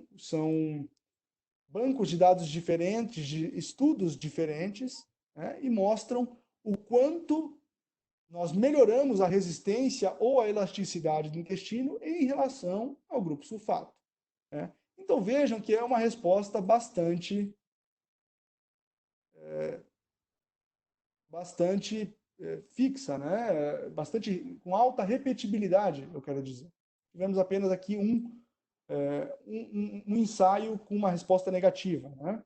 bancos de dados diferentes, de estudos diferentes, né? E mostram o quanto nós melhoramos a resistência ou a elasticidade do intestino em relação ao grupo sulfato, né? Então vejam que é uma resposta bastante fixa, né? Bastante com alta repetibilidade, eu quero dizer. Tivemos apenas aqui um ensaio com uma resposta negativa, né?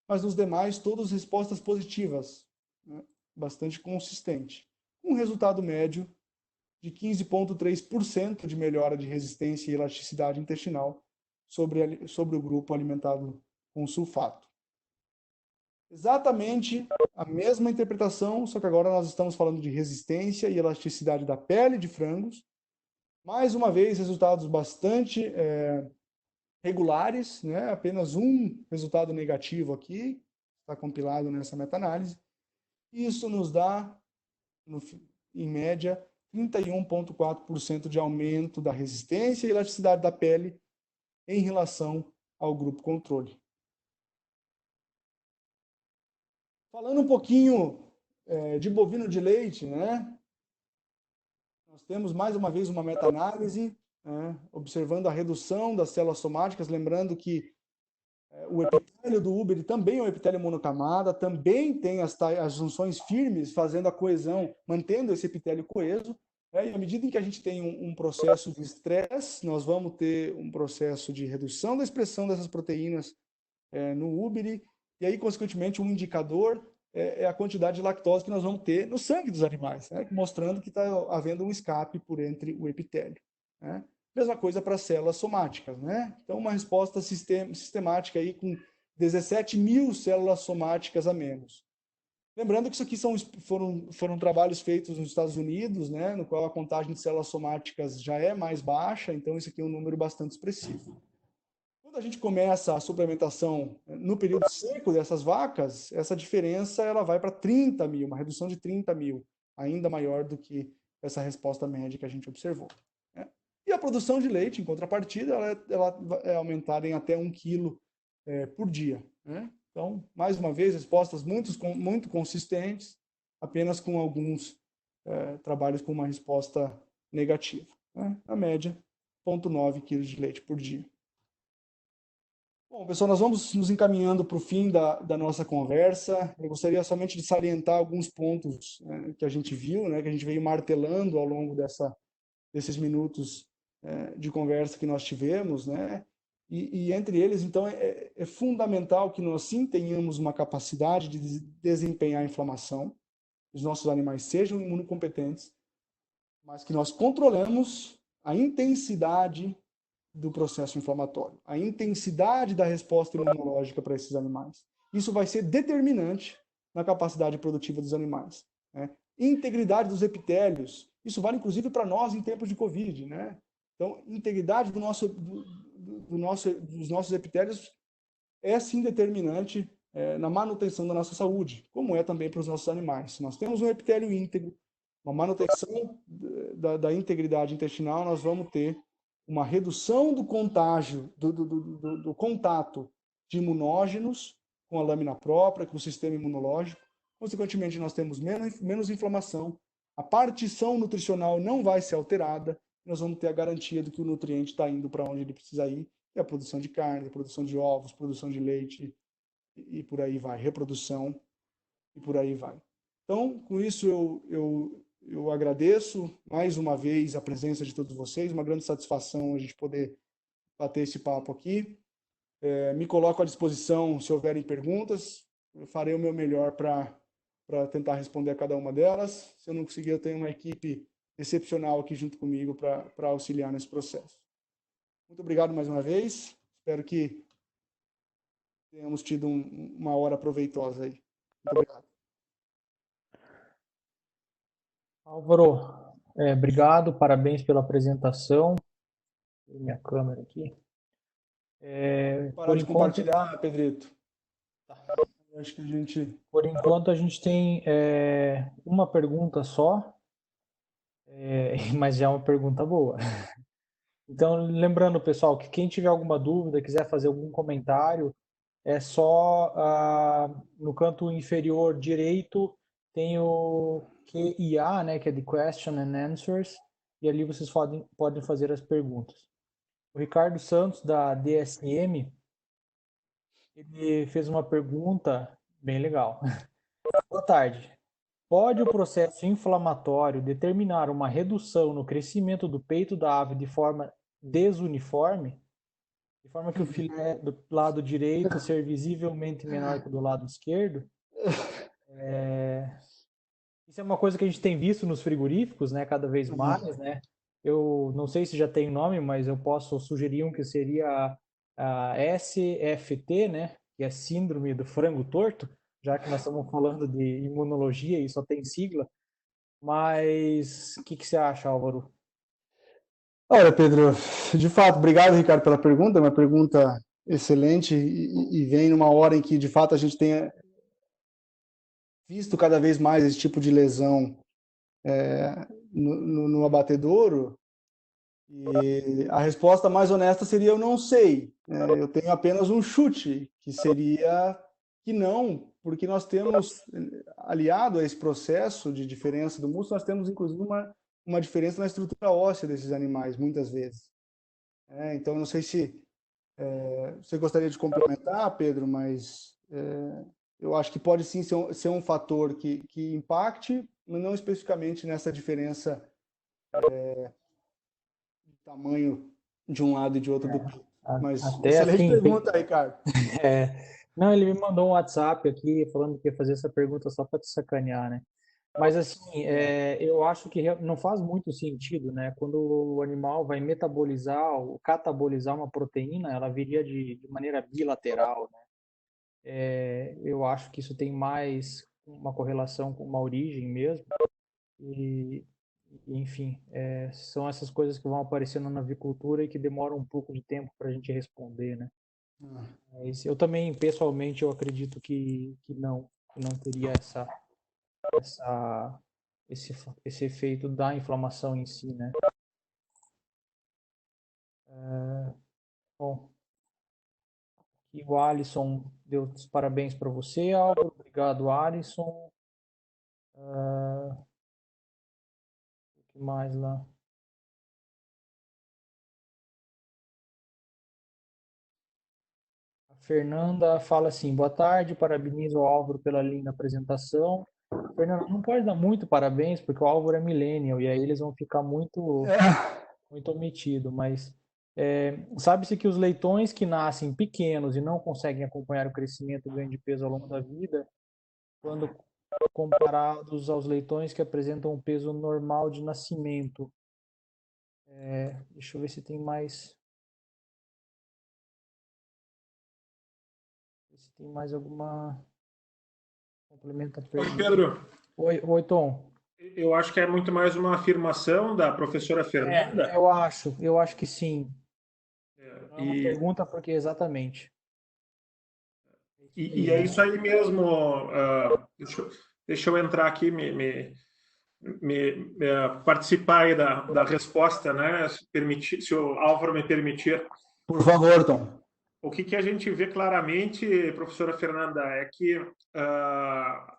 Mas nos demais, todas respostas positivas, né? Bastante consistente. Um resultado médio de 15,3% de melhora de resistência e elasticidade intestinal sobre o grupo alimentado com sulfato. Exatamente a mesma interpretação, só que agora nós estamos falando de resistência e elasticidade da pele de frangos. Mais uma vez, resultados bastante regulares, né? Apenas um resultado negativo aqui, está compilado nessa meta-análise. Isso nos dá, em média, 31,4% de aumento da resistência e elasticidade da pele em relação ao grupo controle. Falando um pouquinho de bovino de leite, né? Nós temos mais uma vez uma meta-análise, né? Observando a redução das células somáticas, lembrando que o epitélio do úbere também é um epitélio monocamada, também tem as junções firmes, fazendo a coesão, mantendo esse epitélio coeso, né? E à medida em que a gente tem um processo de estresse, nós vamos ter um processo de redução da expressão dessas proteínas no úbere, e aí, consequentemente, um indicador é a quantidade de lactose que nós vamos ter no sangue dos animais, né? Mostrando que está havendo um escape por entre o epitélio, né? Mesma coisa para células somáticas, né? Então, uma resposta sistemática aí com 17 mil células somáticas a menos. Lembrando que isso aqui foram trabalhos feitos nos Estados Unidos, né? No qual a contagem de células somáticas já é mais baixa, então isso aqui é um número bastante expressivo. Quando a gente começa a suplementação no período seco dessas vacas, essa diferença ela vai para 30 mil, uma redução de 30 mil, ainda maior do que essa resposta média que a gente observou, né? E a produção de leite, em contrapartida, ela é aumentada em até 1 quilo por dia, né? Então, mais uma vez, respostas muito consistentes, apenas com alguns trabalhos com uma resposta negativa, né? A média, 0,9 quilos de leite por dia. Bom, pessoal, nós vamos nos encaminhando para o fim da nossa conversa. Eu gostaria somente de salientar alguns pontos que a gente viu, né, que a gente veio martelando ao longo desses minutos de conversa que nós tivemos, né? E entre eles, então, é fundamental que nós sim tenhamos uma capacidade de desempenhar a inflamação, os nossos animais sejam imunocompetentes, mas que nós controlemos a intensidade do processo inflamatório, a intensidade da resposta imunológica para esses animais. Isso vai ser determinante na capacidade produtiva dos animais, né? Integridade dos epitélios, isso vale inclusive para nós em tempos de Covid, né? Então, integridade dos nossos epitélios é sim determinante na manutenção da nossa saúde, como é também para os nossos animais. Se nós temos um epitélio íntegro, uma manutenção da integridade intestinal, nós vamos ter uma redução do contágio, do contato de imunógenos com a lâmina própria, com o sistema imunológico. Consequentemente, nós temos menos inflamação, a partição nutricional não vai ser alterada, nós vamos ter a garantia de que o nutriente está indo para onde ele precisa ir, que é a produção de carne, a produção de ovos, produção de leite, e por aí vai, reprodução, e por aí vai. Então, com isso, eu agradeço mais uma vez a presença de todos vocês, uma grande satisfação a gente poder bater esse papo aqui. Me coloco à disposição se houverem perguntas, eu farei o meu melhor para tentar responder a cada uma delas. Se eu não conseguir, eu tenho uma equipe excepcional aqui junto comigo para auxiliar nesse processo. Muito obrigado mais uma vez, espero que tenhamos tido uma hora proveitosa aí. Muito obrigado. Álvaro, obrigado, parabéns pela apresentação. Minha câmera aqui. Parar de compartilhar, Pedrito. Tá. Acho que a gente... Por enquanto a gente tem uma pergunta só, mas já é uma pergunta boa. Então, lembrando, pessoal, que quem tiver alguma dúvida, quiser fazer algum comentário, é só no canto inferior direito tem o QIA, né, que é de Question and Answers, e ali vocês podem fazer as perguntas. O Ricardo Santos, da DSM, ele fez uma pergunta bem legal. Boa tarde. Pode o processo inflamatório determinar uma redução no crescimento do peito da ave de forma desuniforme? De forma que o filé do lado direito ser visivelmente menor que o do lado esquerdo? Isso é uma coisa que a gente tem visto nos frigoríficos, né, cada vez mais, né? Eu não sei se já tem nome, mas eu posso sugerir um que seria a SFT, né, que é Síndrome do Frango Torto, já que nós estamos falando de imunologia e só tem sigla. Mas o que você acha, Álvaro? Olha, Pedro, de fato, obrigado, Ricardo, pela pergunta, uma pergunta excelente e vem numa hora em que, de fato, a gente tem visto cada vez mais esse tipo de lesão no abatedouro. E a resposta mais honesta seria eu não sei. Eu tenho apenas um chute, que seria que não, porque nós temos, aliado a esse processo de diferença do músculo, nós temos inclusive uma diferença na estrutura óssea desses animais, muitas vezes. Então, não sei se você gostaria de complementar, Pedro, mas eu acho que pode sim ser um fator que impacte, mas não especificamente nessa diferença de tamanho de um lado e de outro do peito. Mas Até excelente assim, pergunta, Ricardo. não, ele me mandou um WhatsApp aqui falando que ia fazer essa pergunta só para te sacanear, né? Mas assim, eu acho que não faz muito sentido, né? Quando o animal vai metabolizar ou catabolizar uma proteína, ela viria de maneira bilateral, né? Eu acho que isso tem mais uma correlação com uma origem mesmo. E, enfim, são essas coisas que vão aparecendo na avicultura e que demoram um pouco de tempo para a gente responder, né? Mas eu também, pessoalmente, eu acredito que não teria esse efeito da inflamação em si, né? Bom, e o Alisson deu os parabéns para você, Álvaro. Obrigado, Alisson. O que mais lá? A Fernanda fala assim: boa tarde, parabenizo o Álvaro pela linda apresentação. Fernanda, não pode dar muito parabéns, porque o Álvaro é millennial, e aí eles vão ficar muito omitido, mas sabe-se que os leitões que nascem pequenos e não conseguem acompanhar o crescimento e ganho de peso ao longo da vida, quando comparados aos leitões que apresentam um peso normal de nascimento. Deixa eu ver se tem mais. Se tem mais alguma complementa a pergunta. Oi, Pedro. Oi, Tom. Eu acho que é muito mais uma afirmação da professora Fernanda. Eu acho que sim. Não é uma E, pergunta, porque exatamente. e é isso aí mesmo. Deixa eu entrar aqui, participar aí da resposta, né? Se o Álvaro me permitir. Por favor, Tom. O que a gente vê claramente, professora Fernanda, é que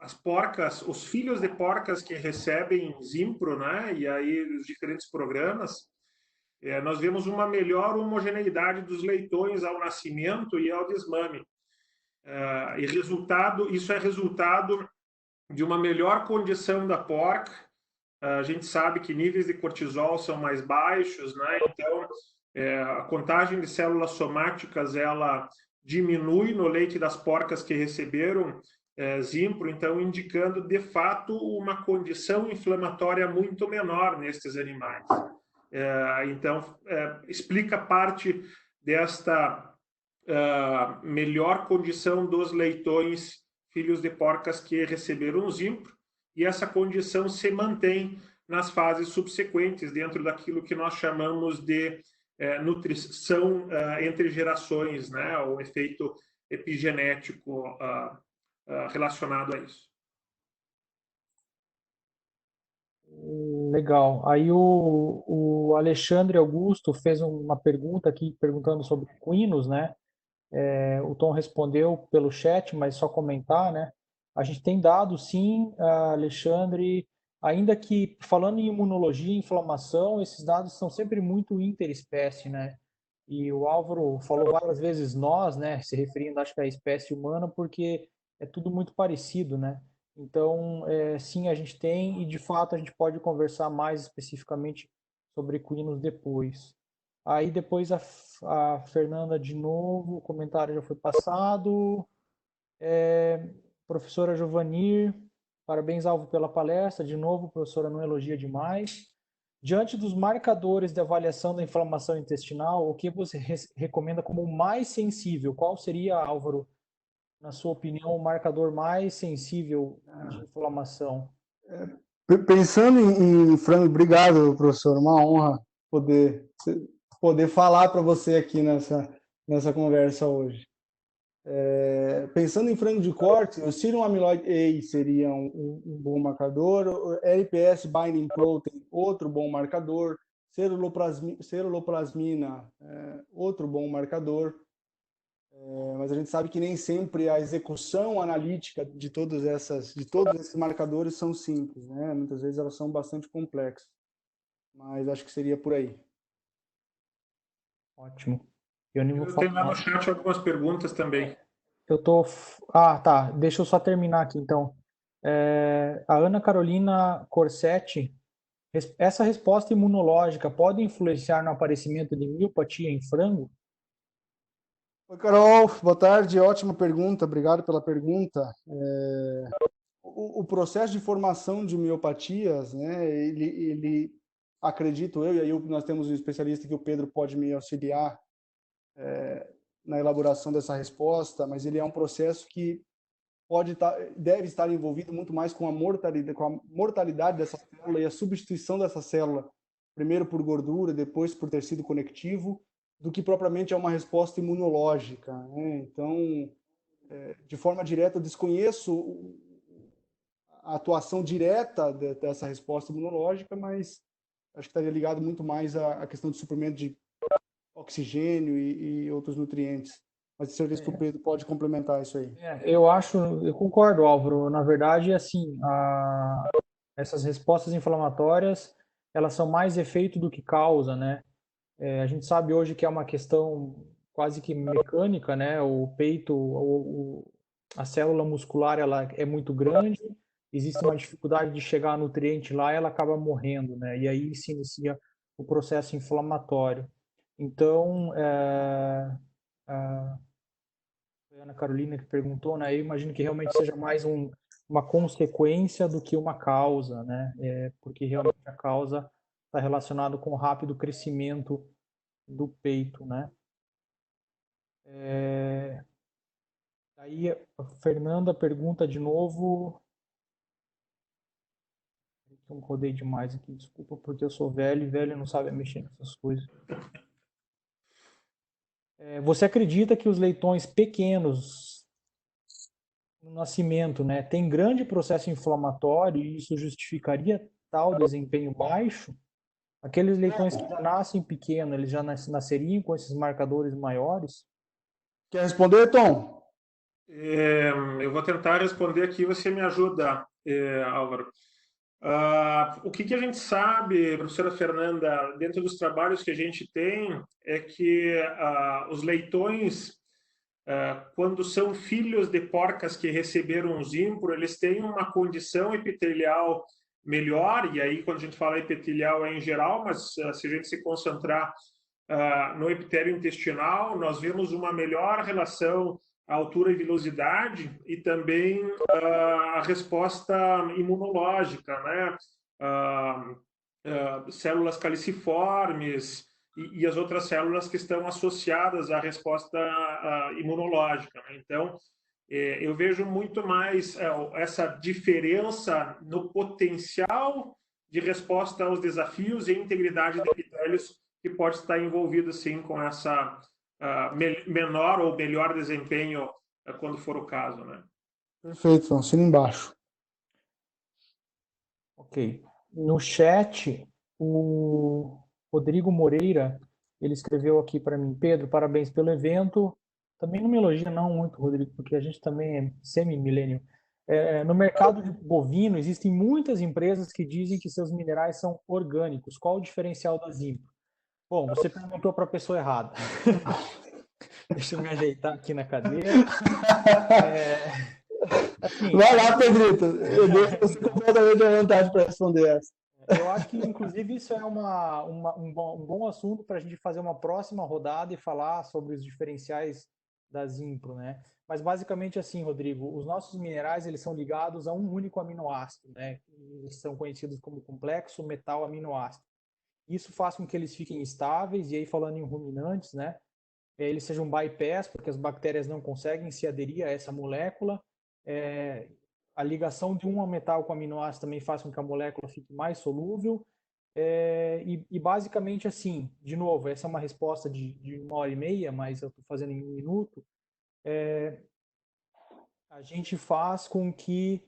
as porcas, os filhos de porcas que recebem Zimpro, né? E aí os diferentes programas, nós vemos uma melhor homogeneidade dos leitões ao nascimento e ao desmame. Isso é resultado de uma melhor condição da porca. A gente sabe que níveis de cortisol são mais baixos, né? Então, a contagem de células somáticas ela diminui no leite das porcas que receberam Zimpro, então indicando de fato uma condição inflamatória muito menor nestes animais. Então, explica parte desta melhor condição dos leitões filhos de porcas que receberam o Zimpro, e essa condição se mantém nas fases subsequentes, dentro daquilo que nós chamamos de nutrição entre gerações, né? O efeito epigenético relacionado a isso. Legal. Aí o Alexandre Augusto fez uma pergunta aqui, perguntando sobre equinos, né? O Tom respondeu pelo chat, mas só comentar, né? A gente tem dado, sim, Alexandre, ainda que falando em imunologia e inflamação, esses dados são sempre muito interespécie, né? E o Álvaro falou várias vezes nós, né? Se referindo, acho que à espécie humana, porque é tudo muito parecido, né? Então, sim, a gente tem, e de fato a gente pode conversar mais especificamente sobre equinos depois. Aí depois a Fernanda de novo, o comentário já foi passado. Professora Giovanir, parabéns, Alvo, pela palestra. De novo, professora não elogia demais. Diante dos marcadores de avaliação da inflamação intestinal, o que você recomenda como mais sensível? Qual seria, Álvaro, na sua opinião, o marcador mais sensível de inflamação? Pensando em frango, obrigado, professor, uma honra poder falar para você aqui nessa conversa hoje. Pensando em frango de corte, o serum amyloid A seria um bom marcador, o LPS binding protein, outro bom marcador, ceruloplasmina, outro bom marcador. Mas a gente sabe que nem sempre a execução analítica de todos esses marcadores são simples, né? Muitas vezes elas são bastante complexas, mas acho que seria por aí. Ótimo. Eu nem vou Eu tenho lá no falar. chat algumas perguntas também. Eu tô. Ah, tá. Deixa eu só terminar aqui, então. A Ana Carolina Corsetti, essa resposta imunológica pode influenciar no aparecimento de miopatia em frango? Oi, Carol, boa tarde, ótima pergunta, obrigado pela pergunta. O processo de formação de miopatias, né, ele acredito eu, e aí nós temos um especialista que o Pedro pode me auxiliar na elaboração dessa resposta, mas ele é um processo que deve estar envolvido muito mais com a mortalidade dessa célula e a substituição dessa célula, primeiro por gordura, depois por tecido conectivo, do que propriamente é uma resposta imunológica, né? Então, de forma direta, eu desconheço a atuação direta dessa resposta imunológica, mas acho que estaria ligado muito mais à questão do suprimento de oxigênio e outros nutrientes. Mas tenho certeza que o Pedro pode complementar isso aí. Eu concordo, Álvaro. Na verdade, assim, essas respostas inflamatórias, elas são mais efeito do que causa, né? A gente sabe hoje que é uma questão quase que mecânica, né? O peito, a célula muscular, ela é muito grande, existe uma dificuldade de chegar a nutriente lá, e ela acaba morrendo, né? E aí se inicia o processo inflamatório. Então, a Ana Carolina que perguntou, né? Eu imagino que realmente seja mais uma consequência do que uma causa, né? Porque realmente a causa está relacionada com o rápido crescimento do peito, né? Aí a Fernanda pergunta de novo. Eu rodei demais aqui, desculpa, porque eu sou velho e velho não sabe mexer nessas coisas. Você acredita que os leitões pequenos no nascimento, né, têm grande processo inflamatório e isso justificaria tal desempenho baixo? Aqueles leitões que já nascem pequenos, eles já nasceriam com esses marcadores maiores? Quer responder, Tom? Eu vou tentar responder aqui, você me ajuda, Álvaro. O que a gente sabe, professora Fernanda, dentro dos trabalhos que a gente tem, é que os leitões, quando são filhos de porcas que receberam o Zimpro, eles têm uma condição epitelial melhor, e aí quando a gente fala epitelial é em geral, mas se a gente se concentrar no epitélio intestinal, nós vemos uma melhor relação à altura e velocidade e também a resposta imunológica, né? Células caliciformes, e as outras células que estão associadas à resposta imunológica, né? Então, eu vejo muito mais essa diferença no potencial de resposta aos desafios e integridade de epitélios que pode estar envolvido, sim, com essa menor ou melhor desempenho quando for o caso, né? Perfeito, assina embaixo. Ok. No chat, o Rodrigo Moreira, ele escreveu aqui para mim: Pedro, parabéns pelo evento. Também não me elogia não muito, Rodrigo, porque a gente também é semi-milênio. No mercado de bovino, existem muitas empresas que dizem que seus minerais são orgânicos. Qual o diferencial da Zimpro? Bom, você perguntou para a pessoa errada. Deixa eu me ajeitar aqui na cadeira. Assim, Vai lá, Pedrito. Eu deixo você completamente à vontade para responder essa. eu acho que, inclusive, isso é um bom assunto para a gente fazer uma próxima rodada e falar sobre os diferenciais da Zimpro, né? Mas, basicamente, assim, Rodrigo, os nossos minerais, eles são ligados a um único aminoácido, né? Eles são conhecidos como complexo metal aminoácido. Isso faz com que eles fiquem estáveis, e aí, falando em ruminantes, né? Eles sejam bypass, porque as bactérias não conseguem se aderir a essa molécula. A ligação de um metal com aminoácido também faz com que a molécula fique mais solúvel. E basicamente assim, de novo, essa é uma resposta de 1h30, mas eu estou fazendo em 1 minuto. A gente faz com que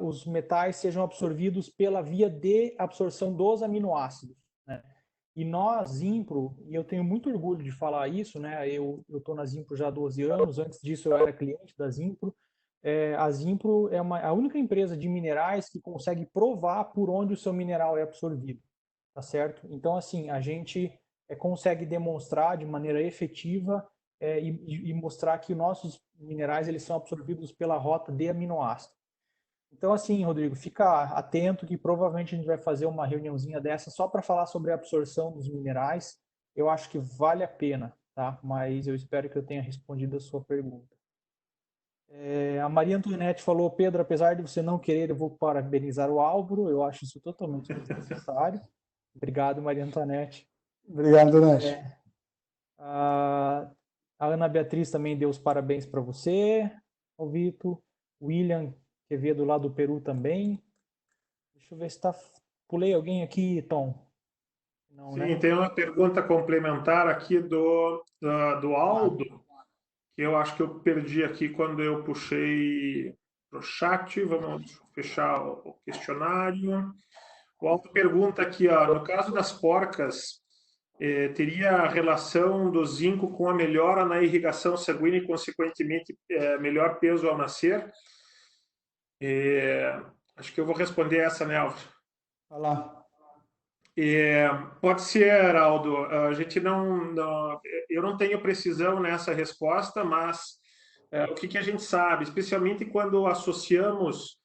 os metais sejam absorvidos pela via de absorção dos aminoácidos, né? E nós, Zimpro, e eu tenho muito orgulho de falar isso, né? Eu estou na Zimpro já há 12 anos, antes disso eu era cliente da Zimpro. A Zimpro é a única empresa de minerais que consegue provar por onde o seu mineral é absorvido, tá certo? Então, assim, a gente consegue demonstrar de maneira efetiva e mostrar que os nossos minerais eles são absorvidos pela rota de aminoácido. Então, assim, Rodrigo, fica atento que provavelmente a gente vai fazer uma reuniãozinha dessa só para falar sobre a absorção dos minerais. Eu acho que vale a pena, tá? Mas eu espero que eu tenha respondido a sua pergunta. A Maria Antoinette falou: Pedro, apesar de você não querer, eu vou parabenizar o Álvaro. Eu acho isso totalmente desnecessário. Obrigado, Maria Antoinette. Obrigado, Antoinette. A Ana Beatriz também deu os parabéns para você, o Vitor. William Quevedo lá do Peru também. Deixa eu ver se tá. Pulei alguém aqui, Tom? Não, Sim, né? tem uma pergunta complementar aqui do Aldo, que eu acho que eu perdi aqui quando eu puxei para o chat. Vamos fechar o questionário. O Aldo pergunta aqui, ó, no caso das porcas, teria a relação do zinco com a melhora na irrigação sanguínea e, consequentemente, melhor peso ao nascer? Acho que eu vou responder essa, né, Álvaro? Vai lá. Pode ser, Aldo. A gente eu não tenho precisão nessa resposta, mas o que a gente sabe, especialmente quando associamos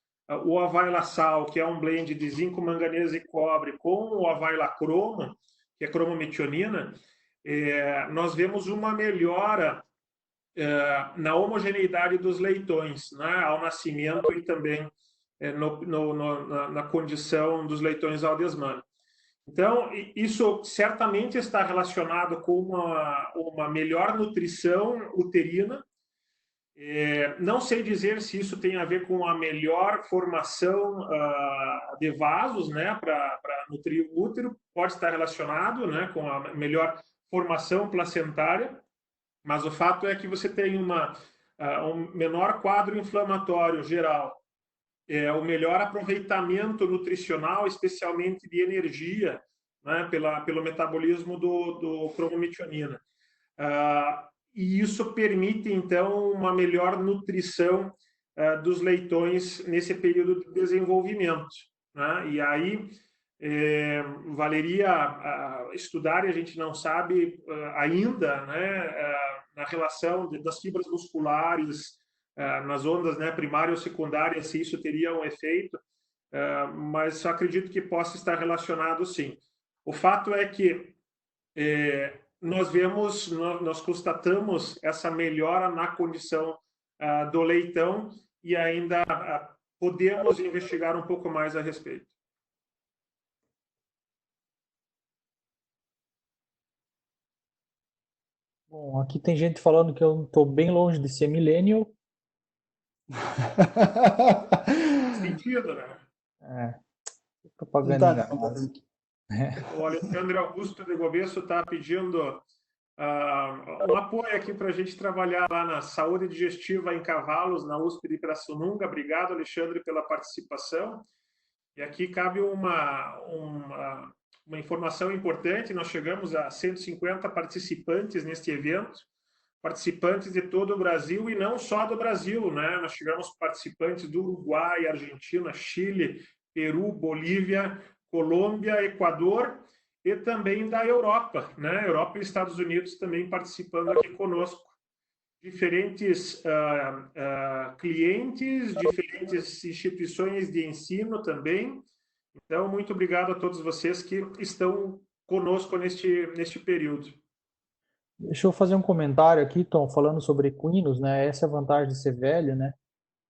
o Availaçal, que é um blend de zinco, manganês e cobre, com o Availacromo, que é cromometionina, nós vemos uma melhora na homogeneidade dos leitões, né, ao nascimento e também na condição dos leitões ao desmame. Então, isso certamente está relacionado com uma melhor nutrição uterina. Não sei dizer se isso tem a ver com a melhor formação de vasos, né, para nutrir o útero. Pode estar relacionado, né, com a melhor formação placentária, mas o fato é que você tem um menor quadro inflamatório geral, o melhor aproveitamento nutricional, especialmente de energia, né, pelo metabolismo do cromometionina. E isso permite, então, uma melhor nutrição dos leitões nesse período de desenvolvimento, né? E aí valeria estudar, e a gente não sabe ainda, né, na relação das fibras musculares, nas ondas, né, primária ou secundária, se isso teria um efeito, mas acredito que possa estar relacionado, sim. O fato é que nós constatamos essa melhora na condição do leitão e ainda podemos investigar um pouco mais a respeito. Bom, aqui tem gente falando que eu estou bem longe de ser millennial. Sentido, né? É, Não propaganda tá, enganosa. O Alexandre Augusto de Gobesso está pedindo um apoio aqui para a gente trabalhar lá na saúde digestiva em cavalos, na USP de Pirassununga. Obrigado, Alexandre, pela participação. E aqui cabe uma informação importante: nós chegamos a 150 participantes neste evento, participantes de todo o Brasil e não só do Brasil, né? Nós tivemos participantes do Uruguai, Argentina, Chile, Peru, Bolívia, Colômbia, Equador e também da Europa, né? Europa e Estados Unidos também participando aqui conosco. Diferentes clientes, diferentes instituições de ensino também. Então, muito obrigado a todos vocês que estão conosco neste período. Deixa eu fazer um comentário aqui, Tom, falando sobre equinos, né? Essa é a vantagem de ser velho, né?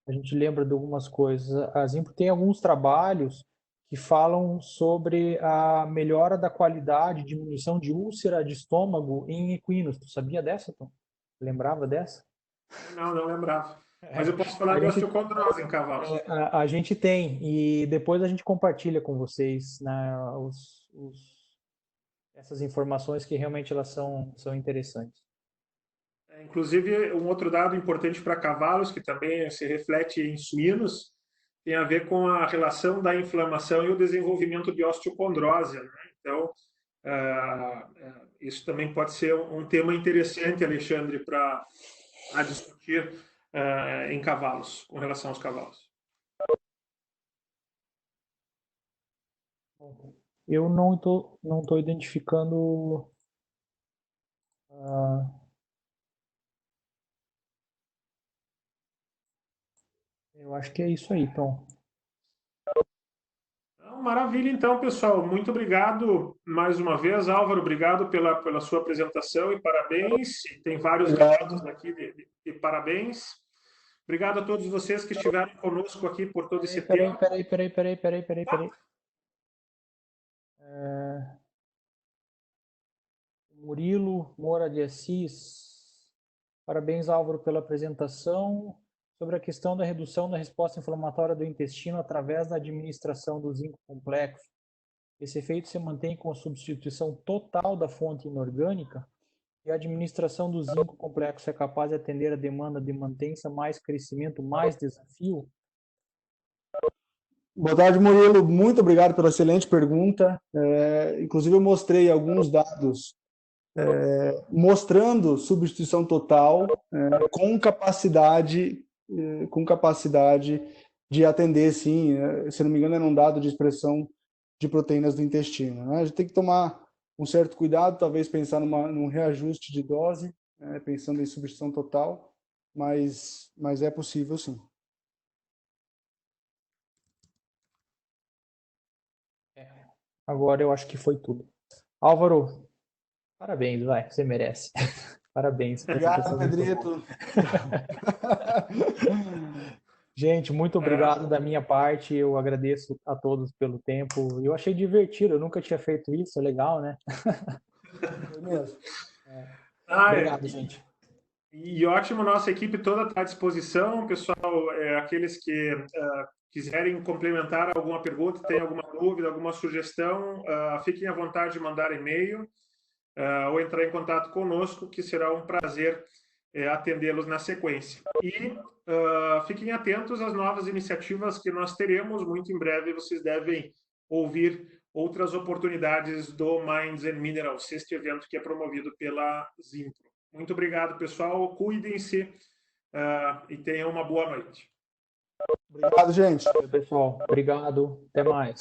A gente lembra de algumas coisas. A Zimpro tem alguns trabalhos que falam sobre a melhora da qualidade, diminuição de úlcera de estômago em equinos. Tu sabia dessa, Tom? Lembrava dessa? Não lembrava. Mas eu posso falar de osteocondrose em cavalos. A gente tem, e depois a gente compartilha com vocês, né, essas informações que realmente elas são interessantes. Inclusive, um outro dado importante para cavalos, que também se reflete em suínos, tem a ver com a relação da inflamação e o desenvolvimento de osteocondrose, né? Então, isso também pode ser um tema interessante, Alexandre, para discutir em cavalos, com relação aos cavalos. Eu não tô identificando eu acho que é isso aí, Tom. Maravilha, então, pessoal. Muito obrigado mais uma vez, Álvaro. Obrigado pela sua apresentação e parabéns. Tem vários relatos aqui de parabéns. Obrigado a todos vocês que estiveram conosco aqui por todo esse tempo. Peraí. Murilo Moura de Assis. Parabéns, Álvaro, pela apresentação sobre a questão da redução da resposta inflamatória do intestino através da administração do zinco complexo. Esse efeito se mantém com a substituição total da fonte inorgânica e a administração do zinco complexo é capaz de atender a demanda de mantença, mais crescimento, mais desafio? Boa tarde, Murilo. Muito obrigado pela excelente pergunta. Inclusive, eu mostrei alguns dados mostrando substituição total com capacidade de atender, sim, se não me engano, era um dado de expressão de proteínas do intestino, né? A gente tem que tomar um certo cuidado, talvez pensar num reajuste de dose, pensando em substituição total, mas é possível, sim. Agora eu acho que foi tudo. Álvaro, parabéns, vai, você merece. Parabéns. Obrigado, Pedrito. Gente, muito obrigado da minha parte. Eu agradeço a todos pelo tempo. Eu achei divertido, eu nunca tinha feito isso, é legal, né? Foi mesmo. Obrigado, gente. E ótimo, nossa equipe toda está à disposição. Pessoal, aqueles que quiserem complementar alguma pergunta, tem alguma dúvida, alguma sugestão, fiquem à vontade de mandar e-mail ou entrar em contato conosco, que será um prazer atendê-los na sequência. E fiquem atentos às novas iniciativas que nós teremos. Muito em breve vocês devem ouvir outras oportunidades do Mines and Minerals, este evento que é promovido pela Zimpro. Muito obrigado, pessoal. Cuidem-se e tenham uma boa noite. Obrigado, gente. Pessoal, obrigado. Até mais.